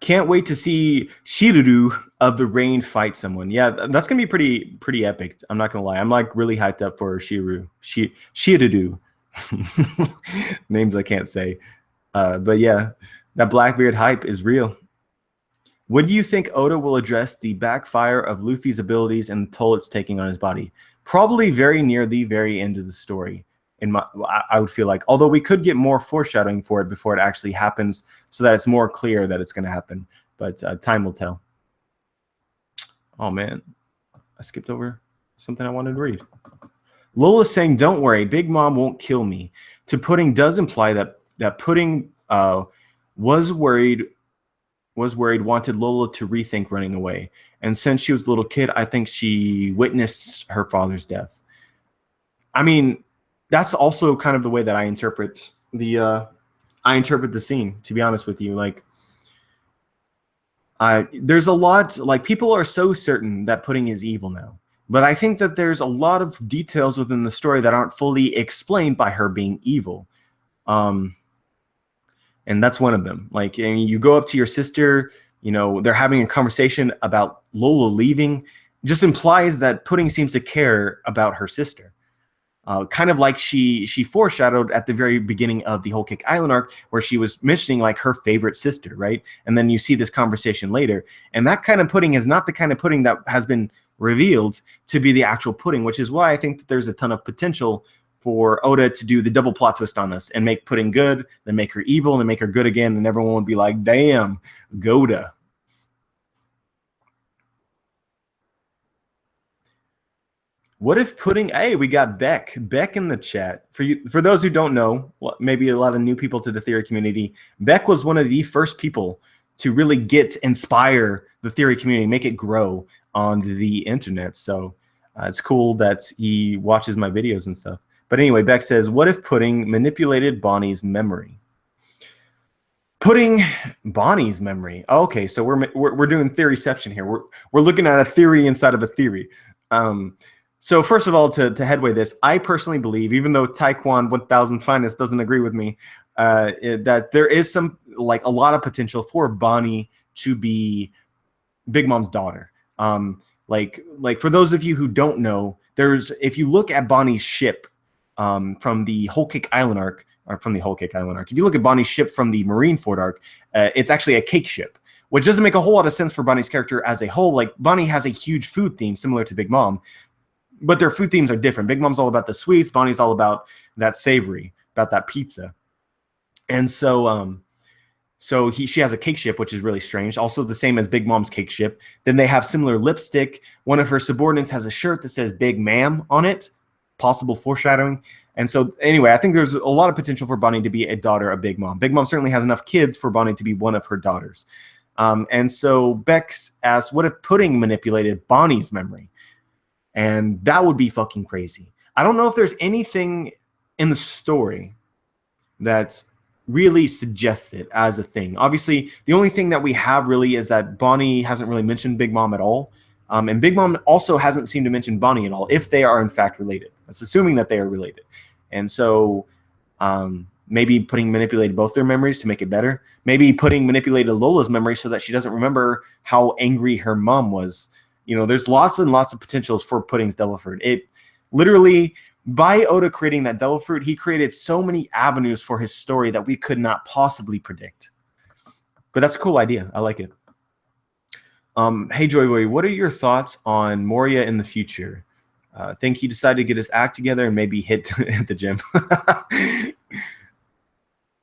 Can't wait to see Shiruru of the Rain fight someone. Yeah, that's gonna be pretty epic. I'm not gonna lie. I'm like really hyped up for Shiruru. Names I can't say. But yeah, that Blackbeard hype is real. When do you think Oda will address the backfire of Luffy's abilities and the toll it's taking on his body? Probably very near the very end of the story. I would feel like, although we could get more foreshadowing for it before it actually happens, so that it's more clear that it's going to happen. But time will tell. Oh man, I skipped over something I wanted to read. Lola's saying, "Don't worry, Big Mom won't kill me." To Pudding does imply that Pudding was worried, wanted Lola to rethink running away. And since she was a little kid, I think she witnessed her father's death. I mean, that's also kind of the way that I interpret the scene, to be honest with you. Like, there's a lot, like, people are so certain that Pudding is evil now. But I think that there's a lot of details within the story that aren't fully explained by her being evil. And that's one of them. Like, and you go up to your sister, you know, they're having a conversation about Lola leaving, just implies that Pudding seems to care about her sister. Kind of like she foreshadowed at the very beginning of the Whole Cake Island arc, where she was mentioning like her favorite sister, right? And then you see this conversation later, and that kind of Pudding is not the kind of Pudding that has been revealed to be the actual Pudding, which is why I think that there's a ton of potential for Oda to do the double plot twist on us and make Pudding good, then make her evil, and then make her good again, and everyone would be like, damn, Goda. What if Pudding? Hey, we got Beck in the chat. For those who don't know, maybe a lot of new people to the theory community, Beck was one of the first people to really inspire the theory community, make it grow on the internet. So it's cool that he watches my videos and stuff. But anyway, Beck says, what if Pudding manipulated Bonnie's memory? Pudding Bonnie's memory. Oh, okay, so we're doing theoryception here. We're looking at a theory inside of a theory. So first of all, to headway this, I personally believe, even though Taekwon 1000 Finest doesn't agree with me, that there is a lot of potential for Bonnie to be Big Mom's daughter. Like for those of you who don't know, if you look at Bonnie's ship from the Whole Cake Island arc, if you look at Bonnie's ship from the Marineford arc, it's actually a cake ship, which doesn't make a whole lot of sense for Bonnie's character as a whole. Like, Bonnie has a huge food theme similar to Big Mom, but their food themes are different. Big Mom's all about the sweets. Bonnie's all about that savory, about that pizza. And so she has a cake ship, which is really strange. Also the same as Big Mom's cake ship. Then they have similar lipstick. One of her subordinates has a shirt that says Big Ma'am on it, possible foreshadowing. And so anyway, I think there's a lot of potential for Bonnie to be a daughter of Big Mom. Big Mom certainly has enough kids for Bonnie to be one of her daughters. And so Bex asks, what if Pudding manipulated Bonnie's memory? And that would be fucking crazy. I don't know if there's anything in the story that really suggests it as a thing. Obviously, the only thing that we have really is that Bonnie hasn't really mentioned Big Mom at all. And Big Mom also hasn't seemed to mention Bonnie at all, if they are in fact related. That's assuming that they are related. And so maybe Pudding manipulated both their memories to make it better. Maybe Pudding manipulated Lola's memory so that she doesn't remember how angry her mom was. You know, there's lots and lots of potentials for Pudding's Devil Fruit. It literally, by Oda creating that Devil Fruit, he created so many avenues for his story that we could not possibly predict. But that's a cool idea. I like it. Hey, Joy Boy, what are your thoughts on Moria in the future? Think he decided to get his act together and maybe hit the gym.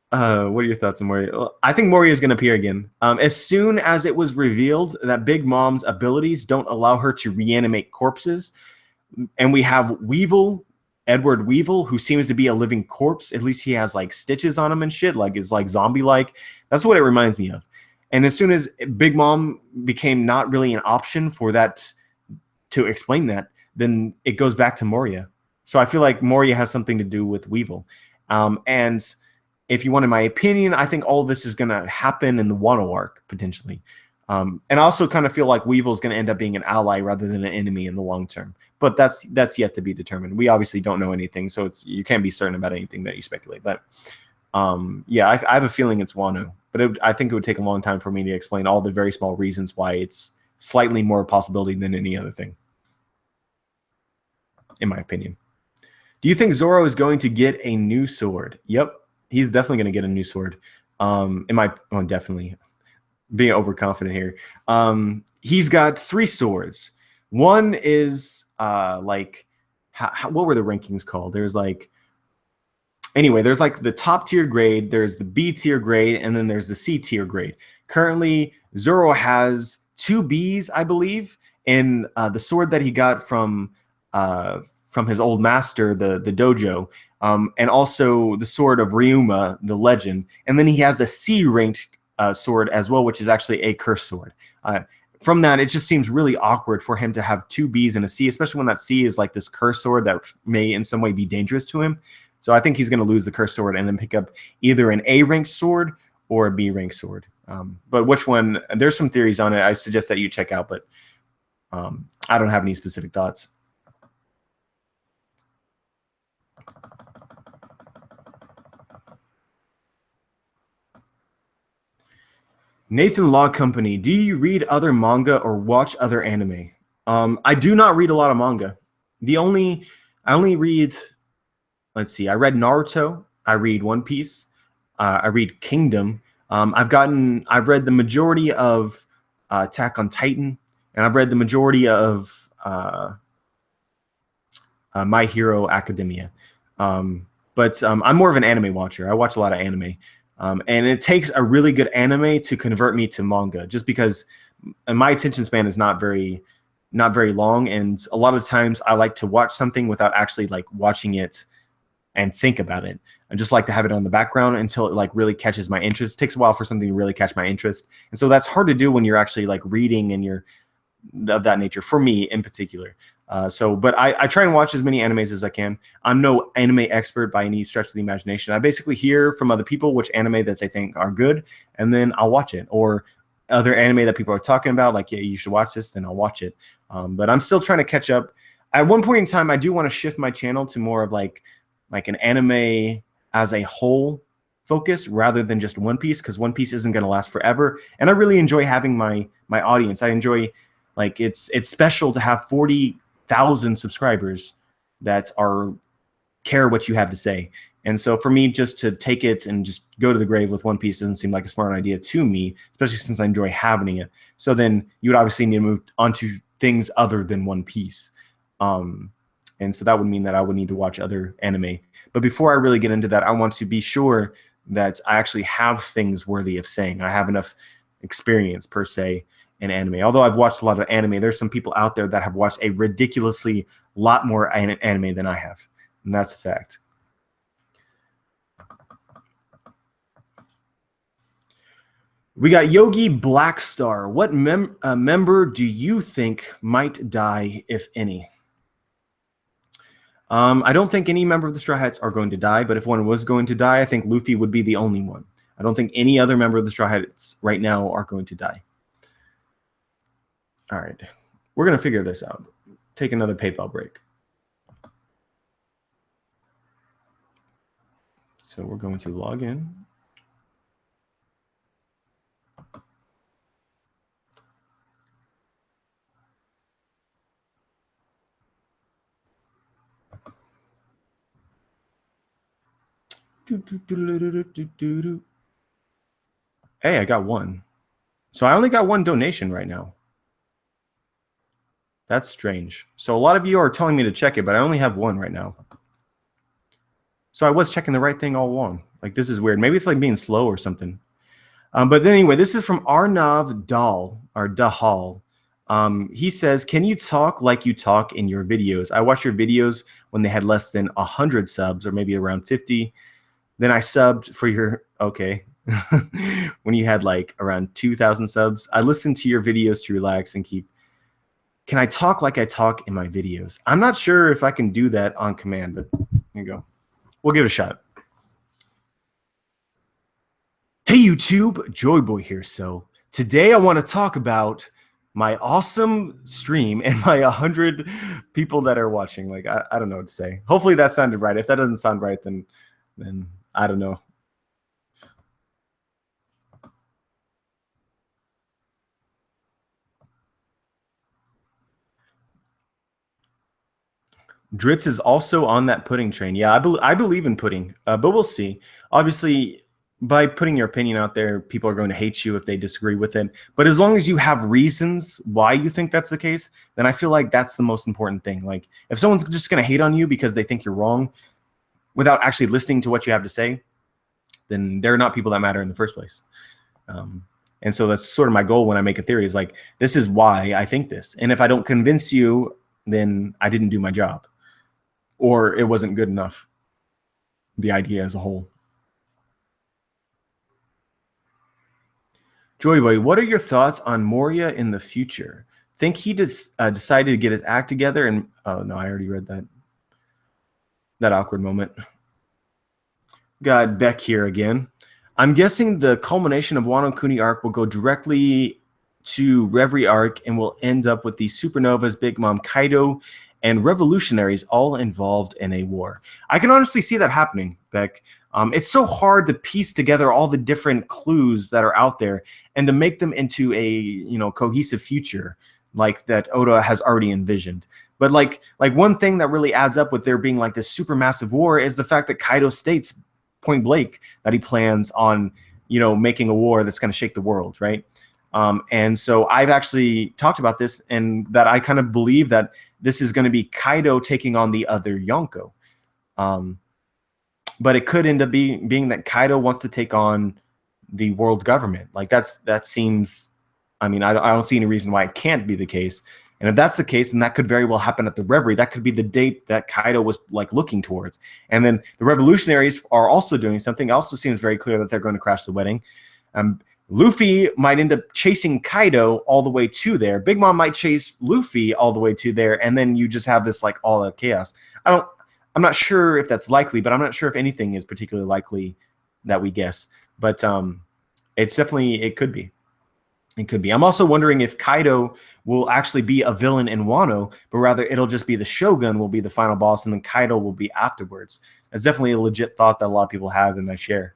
What are your thoughts on Moria? Well, I think Moria is going to appear again. As soon as it was revealed that Big Mom's abilities don't allow her to reanimate corpses, and we have Weevil, Edward Weevil, who seems to be a living corpse. At least he has like stitches on him and shit, like is like zombie-like. That's what it reminds me of. And as soon as Big Mom became not really an option for that to explain that, then it goes back to Moria. So I feel like Moria has something to do with Weevil. And if you wanted my opinion, I think all of this is going to happen in the Wano arc potentially. And I also kind of feel like Weevil is going to end up being an ally rather than an enemy in the long term. But that's yet to be determined. We obviously don't know anything, so you can't be certain about anything that you speculate. But yeah, I have a feeling it's Wano. But I think it would take a long time for me to explain all the very small reasons why it's slightly more a possibility than any other thing, in my opinion. Do you think Zoro is going to get a new sword? Yep, he's definitely going to get a new sword. Definitely being overconfident here. He's got 3 swords. One is like, what were the rankings called? There's like, anyway, there's like the top tier grade, there's the B tier grade, and then there's the C tier grade. Currently, Zoro has 2 Bs, I believe, and the sword that he got from his old master, the dojo, and also the sword of Ryuma, the legend. And then he has a C ranked sword as well, which is actually a cursed sword. From that, it just seems really awkward for him to have 2 Bs and a C, especially when that C is like this cursed sword that may in some way be dangerous to him. So I think he's going to lose the cursed sword and then pick up either an A ranked sword or a B ranked sword. But which one? There's some theories on it. I suggest that you check out, but I don't have any specific thoughts. Nathan Law Company, do you read other manga or watch other anime? I do not read a lot of manga. I only read, let's see, I read Naruto, I read One Piece, I read Kingdom. I've read the majority of Attack on Titan, and I've read the majority of My Hero Academia. But I'm more of an anime watcher. I watch a lot of anime. And it takes a really good anime to convert me to manga, just because my attention span is not very long, and a lot of times I like to watch something without actually like watching it and think about it. I just like to have it on the background until it like really catches my interest. It takes a while for something to really catch my interest, and so that's hard to do when you're actually like reading and you're of that nature, for me in particular. But I try and watch as many animes as I can. I'm no anime expert by any stretch of the imagination. I basically hear from other people which anime that they think are good, and then I'll watch it. Or other anime that people are talking about, like, yeah, you should watch this, then I'll watch it. But I'm still trying to catch up. At one point in time, I do want to shift my channel to more of like an anime as a whole focus rather than just One Piece, because One Piece isn't going to last forever. And I really enjoy having my audience. I enjoy, like, it's special to have 40,000 subscribers that care what you have to say. And so for me, just to take it and just go to the grave with One Piece doesn't seem like a smart idea to me, especially since I enjoy having it. So then you would obviously need to move on to things other than One Piece. And so that would mean that I would need to watch other anime. But before I really get into that, I want to be sure that I actually have things worthy of saying. I have enough experience, per se, in anime. Although I've watched a lot of anime, there's some people out there that have watched a ridiculously lot more anime than I have. And that's a fact. We got Yogi Blackstar. What member do you think might die, if any? I don't think any member of the Straw Hats are going to die, but if one was going to die, I think Luffy would be the only one. I don't think any other member of the Straw Hats right now are going to die. All right. We're going to figure this out. Take another PayPal break. So we're going to log in. Hey, I got one. So I only got one donation right now. That's strange. So a lot of you are telling me to check it, but I only have one right now. So I was checking the right thing all along. Like, this is weird. Maybe it's like being slow or something. But anyway, this is from Arnav Dahl, or Dahal. He says, can you talk like you talk in your videos? I watched your videos when they had less than 100 subs, or maybe around 50. Then I subbed for your, okay. When you had like around 2,000 subs. I listened to your videos to relax and keep. Can I talk like I talk in my videos? I'm not sure if I can do that on command, but here you go. We'll give it a shot. Hey YouTube, Joyboy here. So today I want to talk about my awesome stream and my 100 people that are watching. Like, I don't know what to say. Hopefully that sounded right. If that doesn't sound right, then I don't know. Dritz is also on that pudding train. Yeah, I believe in pudding, but we'll see. Obviously, by putting your opinion out there, people are going to hate you if they disagree with it. But as long as you have reasons why you think that's the case, then I feel like that's the most important thing. Like, if someone's just going to hate on you because they think you're wrong without actually listening to what you have to say, then they're not people that matter in the first place. And so that's sort of my goal when I make a theory, is like, this is why I think this. And if I don't convince you, then I didn't do my job, or it wasn't good enough, the idea as a whole. Joyboy, what are your thoughts on Moria in the future? Think he decided to get his act together and, oh no, I already read that awkward moment. Got Beck here again. I'm guessing the culmination of Wano Kuni arc will go directly to Reverie arc and will end up with the supernovas, Big Mom Kaido, and revolutionaries all involved in a war. I can honestly see that happening, Beck. It's so hard to piece together all the different clues that are out there and to make them into a cohesive future like that Oda has already envisioned. But like one thing that really adds up with there being like this supermassive war is the fact that Kaido states point blank that he plans on making a war that's going to shake the world, right? And so I've actually talked about this, and that I kind of believe that this is going to be Kaido taking on the other Yonko. But it could end up being that Kaido wants to take on the world government. Like, that seems, I mean, I don't see any reason why it can't be the case. And if that's the case, then that could very well happen at the Reverie. That could be the date that Kaido was like looking towards. And then the revolutionaries are also doing something. It also seems very clear that they're going to crash the wedding. Luffy might end up chasing Kaido all the way to there. Big Mom might chase Luffy all the way to there, and then you just have this like all out chaos. I'm not sure if that's likely, but I'm not sure if anything is particularly likely that we guess. But it's definitely, it could be. It could be. I'm also wondering if Kaido will actually be a villain in Wano, but rather it'll just be the Shogun will be the final boss, and then Kaido will be afterwards. That's definitely a legit thought that a lot of people have, and I share.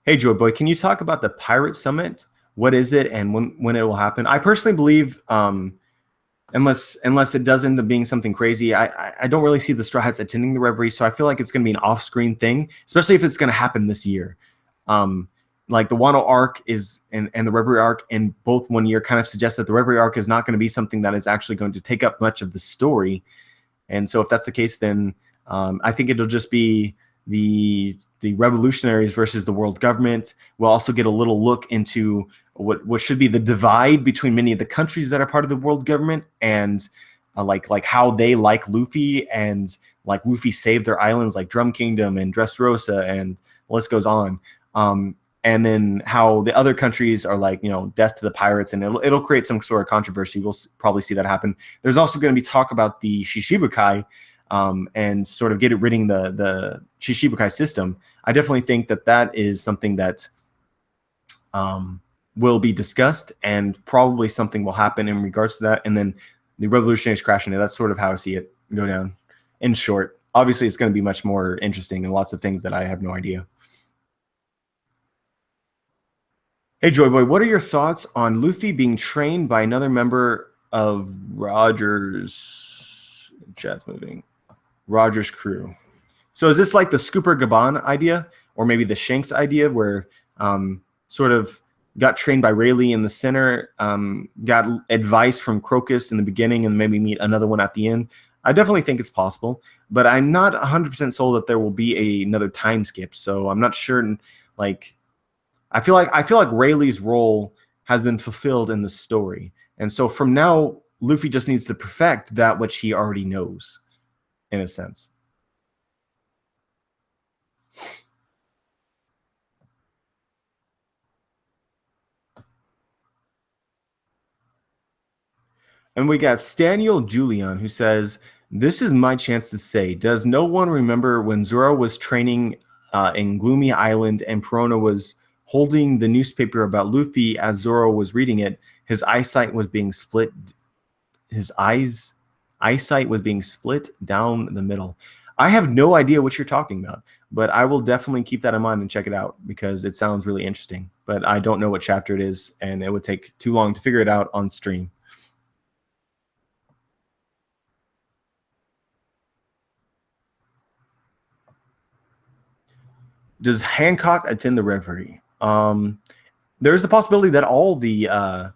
Hey, Joyboy, can you talk about the Pirate Summit? What is it, and when it will happen? I personally believe, unless it does end up being something crazy, I don't really see the Straw Hats attending the Reverie, so I feel like it's going to be an off-screen thing, especially if it's going to happen this year. Like the Wano arc is and the Reverie arc in both one year kind of suggests that the Reverie arc is not going to be something that is actually going to take up much of the story. And so if that's the case, then I think it'll just be the revolutionaries versus the world government. We'll also get a little look into what should be the divide between many of the countries that are part of the world government, and like how they like Luffy, and like Luffy saved their islands like Drum Kingdom and Dressrosa, and the list goes on. And then how the other countries are like, death to the pirates, and it'll create some sort of controversy. We'll probably see that happen. There's also going to be talk about the Shishibukai, and sort of ridding the Shishibukai system. I definitely think that is something that will be discussed, and probably something will happen in regards to that. And then the revolutionaries crashing it. That's sort of how I see it go down. In short, obviously it's going to be much more interesting and lots of things that I have no idea. Hey, Joyboy, what are your thoughts on Luffy being trained by another member of Rogers' chat's moving? Rogers' crew. So is this like the Scooper Gaban idea, or maybe the Shanks idea, where sort of got trained by Rayleigh in the center, got advice from Crocus in the beginning, and maybe meet another one at the end. I definitely think it's possible, but I'm not 100% sold that there will be another time skip. So I'm not sure. Like, I feel like Rayleigh's role has been fulfilled in the story, and so from now, Luffy just needs to perfect that which he already knows, in a sense. And we got Staniel Julian, who says, "This is my chance to say, does no one remember when Zoro was training in Gloomy Island and Perona was holding the newspaper about Luffy as Zoro was reading it? His eyesight was being split. His eyesight was being split down the middle." I have no idea what you're talking about, but I will definitely keep that in mind and check it out because it sounds really interesting. But I don't know what chapter it is, and it would take too long to figure it out on stream. Does Hancock attend the reverie? There's a possibility that the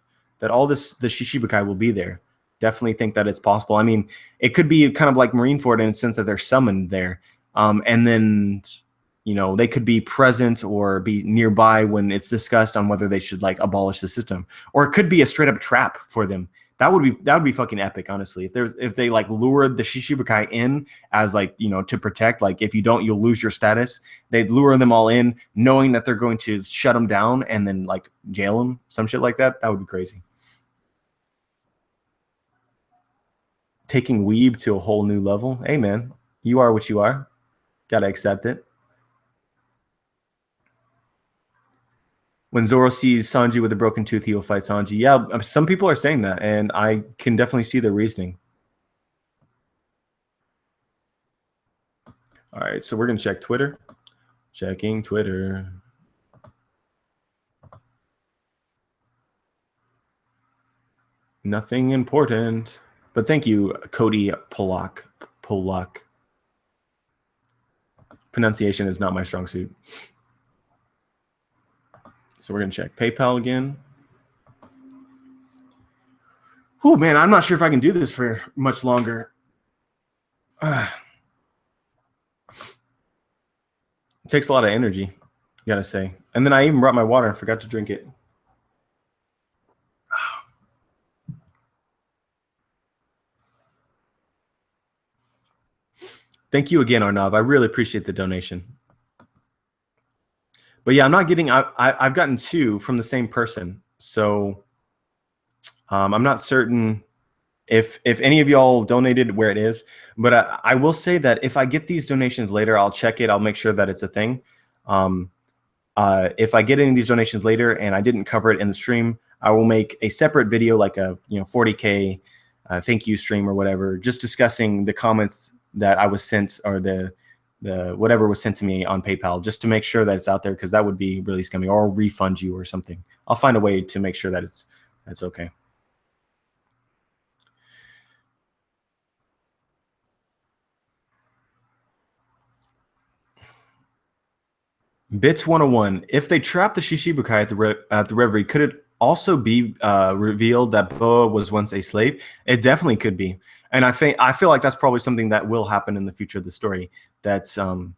Shishibukai will be there. Definitely think that it's possible. I mean, it could be kind of like Marineford in the sense that they're summoned there, and then they could be present or be nearby when it's discussed on whether they should like abolish the system, or it could be a straight up trap for them. That would be fucking epic, honestly. If they like lured the Shishibukai in as like to protect, like if you don't, you'll lose your status. They'd lure them all in, knowing that they're going to shut them down and then like jail them, some shit like that. That would be crazy. Taking Weeb to a whole new level. Hey man, you are what you are. Gotta accept it. When Zoro sees Sanji with a broken tooth, he will fight Sanji. Yeah, some people are saying that, and I can definitely see the reasoning. All right, so we're going to check Twitter. Checking Twitter. Nothing important. But thank you, Cody Polak. Pronunciation is not my strong suit. So we're going to check PayPal again. Oh, man, I'm not sure if I can do this for much longer. It takes a lot of energy, gotta say. And then I even brought my water and forgot to drink it. Thank you again, Arnav. I really appreciate the donation. But yeah, I'm not getting. I've gotten 2 from the same person, so I'm not certain if any of y'all donated where it is. But I will say that if I get these donations later, I'll check it. I'll make sure that it's a thing. If I get any of these donations later and I didn't cover it in the stream, I will make a separate video, like a 40K thank you stream or whatever, just discussing the comments that I was sent, or the whatever was sent to me on PayPal, just to make sure that it's out there, because that would be really scummy. Or I'll refund you or something. I'll find a way to make sure that it's okay. Bits 101. If they trap the Shishibukai at the reverie, could it also be revealed that Boa was once a slave? It definitely could be, and I feel like that's probably something that will happen in the future of the story. That's like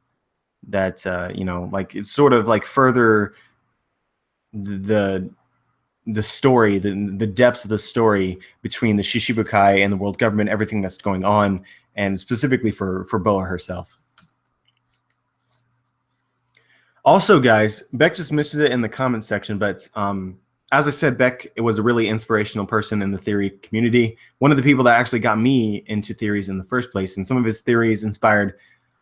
it's sort of like further the story, the depths of the story between the Shishibukai and the world government, everything that's going on, and specifically for Boa herself. Also, guys, Beck just mentioned it in the comment section, but as I said, Beck was a really inspirational person in the theory community. One of the people that actually got me into theories in the first place, and some of his theories inspired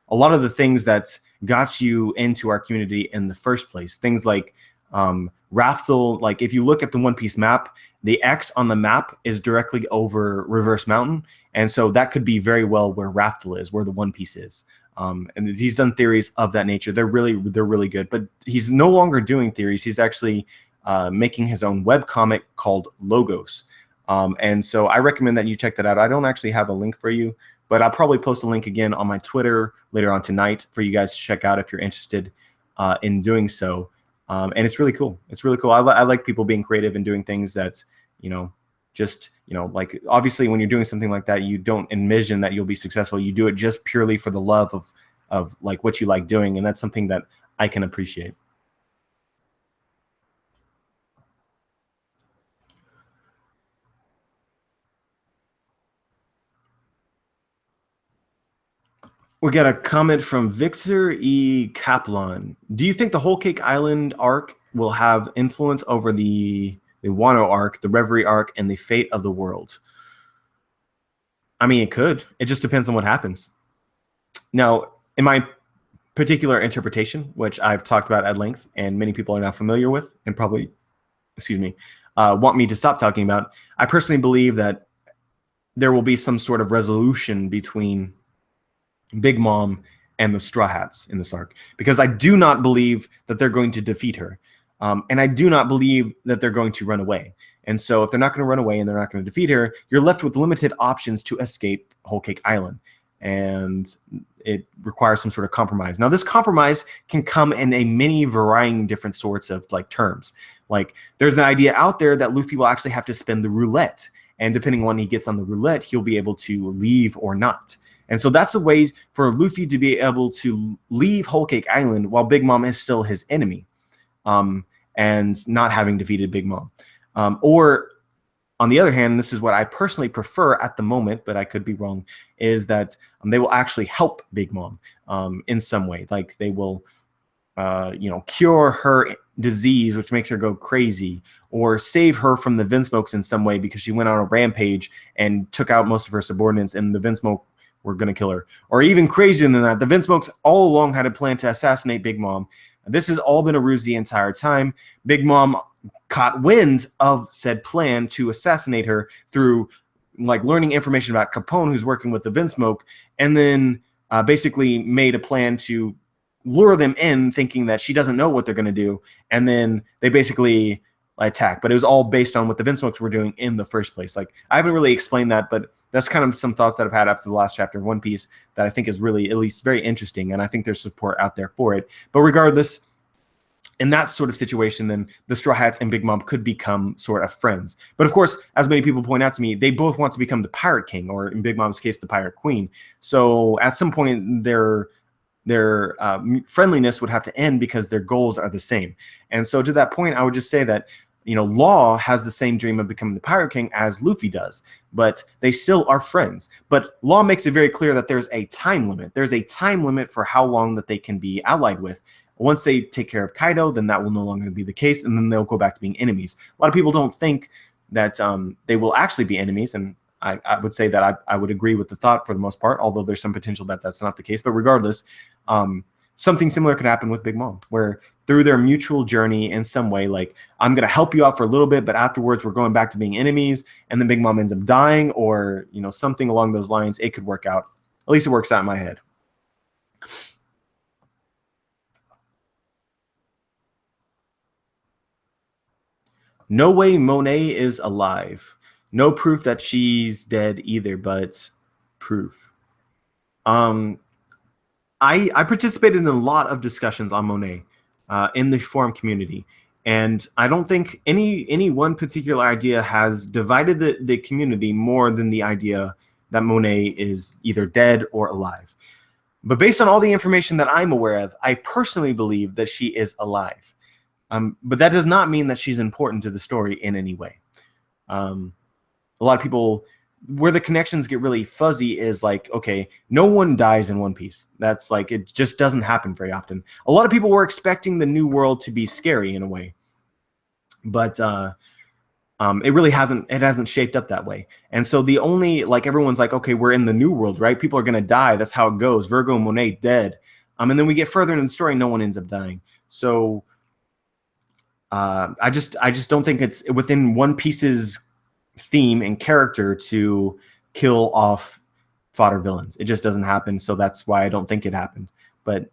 a lot of the things that got you into our community in the first place. Things like Raftel. Like if you look at the One Piece map, the X on the map is directly over Reverse Mountain, and so that could be very well where Raftel is, where the One Piece is. And he's done theories of that nature. They're really good. But he's no longer doing theories. He's actually making his own web comic called Logos. And so I recommend that you check that out. I don't actually have a link for you, but I'll probably post a link again on my Twitter later on tonight for you guys to check out if you're interested in doing so. And it's really cool. It's really cool. I like people being creative and doing things that, just, like obviously when you're doing something like that, you don't envision that you'll be successful. You do it just purely for the love of like what you like doing. And that's something that I can appreciate. We got a comment from Victor E. Kaplan. Do you think the Whole Cake Island arc will have influence over the Wano arc, the Reverie arc, and the fate of the world? I mean, it could. It just depends on what happens. Now, in my particular interpretation, which I've talked about at length, and many people are now familiar with, and probably, want me to stop talking about, I personally believe that there will be some sort of resolution between Big Mom and the Straw Hats in this arc, because I do not believe that they're going to defeat her. And I do not believe that they're going to run away. And so if they're not going to run away and they're not going to defeat her, you're left with limited options to escape Whole Cake Island. And it requires some sort of compromise. Now, this compromise can come in a many varying different sorts of like terms. Like there's an idea out there that Luffy will actually have to spin the roulette. And depending on when he gets on the roulette, he'll be able to leave or not. And so that's a way for Luffy to be able to leave Whole Cake Island while Big Mom is still his enemy, and not having defeated Big Mom. Or on the other hand, this is what I personally prefer at the moment, but I could be wrong, is that they will actually help Big Mom in some way. Like they will, cure her disease, which makes her go crazy, or save her from the Vinsmokes in some way because she went on a rampage and took out most of her subordinates, and the Vinsmoke were going to kill her. Or even crazier than that, the Vinsmokes all along had a plan to assassinate Big Mom. This has all been a ruse the entire time. Big Mom caught wind of said plan to assassinate her through like learning information about Capone, who's working with the Vinsmoke, and then basically made a plan to lure them in, thinking that she doesn't know what they're going to do, and then they basically attack. But it was all based on what the Vinsmokes were doing in the first place. Like I haven't really explained that, but that's kind of some thoughts that I've had after the last chapter of One Piece that I think is really at least very interesting, and I think there's support out there for it. But regardless, in that sort of situation, then the Straw Hats and Big Mom could become sort of friends. But of course, as many people point out to me, they both want to become the Pirate King, or in Big Mom's case, the Pirate Queen. So at some point, their friendliness would have to end because their goals are the same. And so to that point, I would just say that Law has the same dream of becoming the Pirate King as Luffy does, but they still are friends. But Law makes it very clear that there's a time limit. There's a time limit for how long that they can be allied with. Once they take care of Kaido, then that will no longer be the case, and then they'll go back to being enemies. A lot of people don't think that they will actually be enemies, and I would say that I would agree with the thought for the most part, although there's some potential that that's not the case. But regardless, something similar could happen with Big Mom, where through their mutual journey in some way, like, I'm going to help you out for a little bit, but afterwards we're going back to being enemies, and then Big Mom ends up dying, or something along those lines. It could work out. At least it works out in my head. No way Monet is alive. No proof that she's dead either, but proof. I participated in a lot of discussions on Monet in the forum community, and I don't think any one particular idea has divided the community more than the idea that Monet is either dead or alive. But based on all the information that I'm aware of, I personally believe that she is alive. But that does not mean that she's important to the story in any way. A lot of people, where the connections get really fuzzy is like, okay, no one dies in One Piece. That's like, it just doesn't happen very often. A lot of people were expecting the new world to be scary in a way, but it really hasn't shaped up that way. And so the only, like, everyone's like, okay, we're in the new world, right? People are going to die. That's how it goes. Virgo and Monet dead. And then we get further in the story, no one ends up dying. So I just don't think it's within One Piece's theme and character to kill off fodder villains. It just doesn't happen, so that's why I don't think it happened. But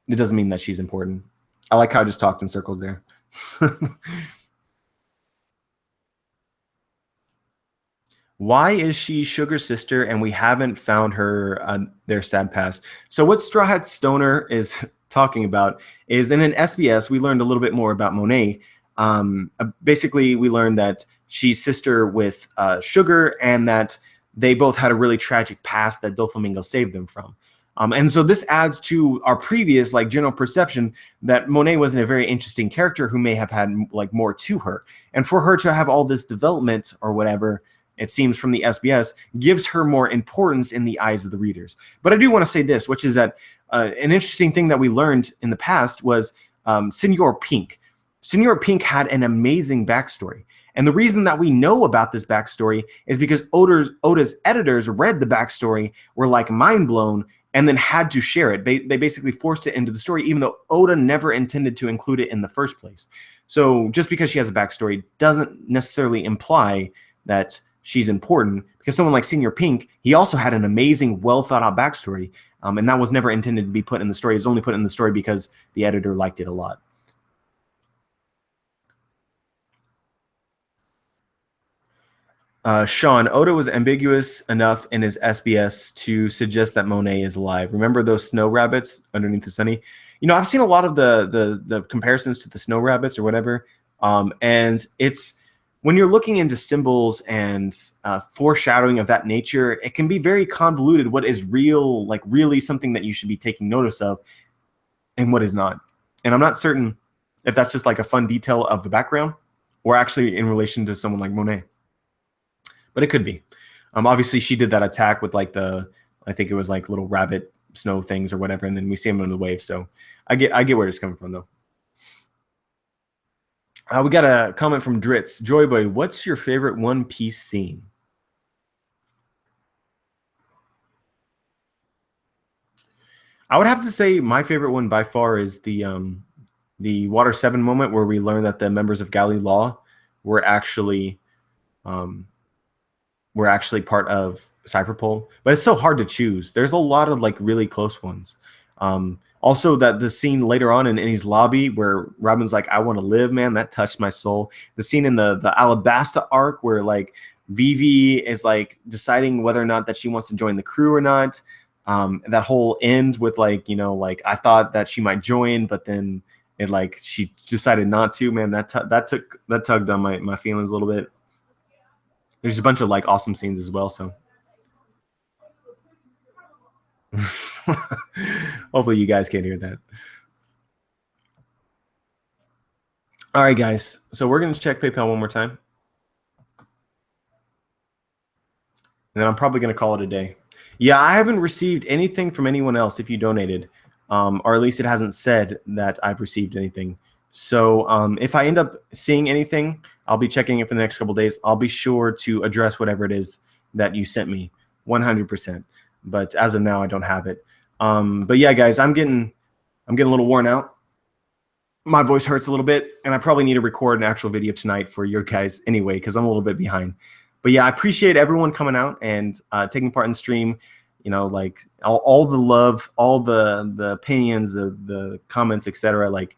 it doesn't mean that she's important. I like how I just talked in circles there. Why is she Sugar's sister and we haven't found her their sad past? So what Straw Hat Stoner is talking about is in an SBS, we learned a little bit more about Monet. Basically, we learned that she's sister with Sugar, and that they both had a really tragic past that Doflamingo saved them from. And so this adds to our previous like general perception that Monet wasn't a very interesting character who may have had like more to her. And for her to have all this development or whatever, it seems from the SBS, gives her more importance in the eyes of the readers. But I do want to say this, which is that an interesting thing that we learned in the past was Senor Pink. Senor Pink had an amazing backstory. And the reason that we know about this backstory is because Oda's editors read the backstory, were like mind blown, and then had to share it. They basically forced it into the story, even though Oda never intended to include it in the first place. So just because she has a backstory doesn't necessarily imply that she's important, because someone like Senor Pink, he also had an amazing, well thought out backstory, and that was never intended to be put in the story. It's only put in the story because the editor liked it a lot. Sean, Oda was ambiguous enough in his SBS to suggest that Monet is alive. Remember those snow rabbits underneath the sunny? You know, I've seen a lot of the comparisons to the snow rabbits or whatever, and it's when you're looking into symbols and foreshadowing of that nature, it can be very convoluted. What is real, like really something that you should be taking notice of, and what is not. And I'm not certain if that's just like a fun detail of the background or actually in relation to someone like Monet. But it could be. Obviously, she did that attack with like I think it was like little rabbit snow things or whatever, and then we see him in the wave. So I get where it's coming from, though. We got a comment from Dritz. Joyboy, what's your favorite One Piece scene? I would have to say my favorite one by far is the Water 7 moment where we learn that the members of Galley Law were actually part of Cyberpol, but it's so hard to choose. There's a lot of like really close ones. Also, that the scene later on in his lobby where Robin's like, "I want to live, man," that touched my soul. The scene in the Alabasta arc where like Vivi is like deciding whether or not that she wants to join the crew or not. That whole end with like, you know, like I thought that she might join, but then it like she decided not to. Man, that tugged on my feelings a little bit. There's a bunch of like awesome scenes as well. So hopefully you guys can hear that. All right, guys. So we're going to check PayPal one more time. And then I'm probably going to call it a day. Yeah, I haven't received anything from anyone else if you donated. Or at least it hasn't said that I've received anything. So if I end up seeing anything, I'll be checking it for the next couple of days. I'll be sure to address whatever it is that you sent me, 100%. But as of now, I don't have it. But yeah, guys, I'm getting a little worn out. My voice hurts a little bit, and I probably need to record an actual video tonight for your guys anyway, because I'm a little bit behind. But yeah, I appreciate everyone coming out and taking part in the stream. You know, like all the love, all the opinions, the comments, etc. Like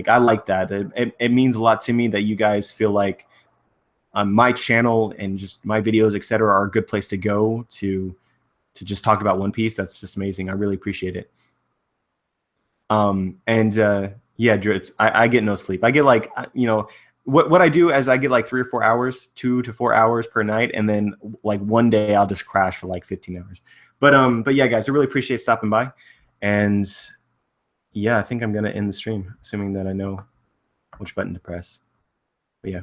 I like that. It means a lot to me that you guys feel like my channel and just my videos, etc., are a good place to go to just talk about One Piece. That's just amazing. I really appreciate it. Yeah, Dritz, I get no sleep. I get like, you know, what I do is I get like 3 or 4 hours, 2 to 4 hours per night, and then like one day I'll just crash for like 15 hours. But yeah, guys, I really appreciate stopping by, and yeah, I think I'm gonna end the stream, assuming that I know which button to press. But yeah.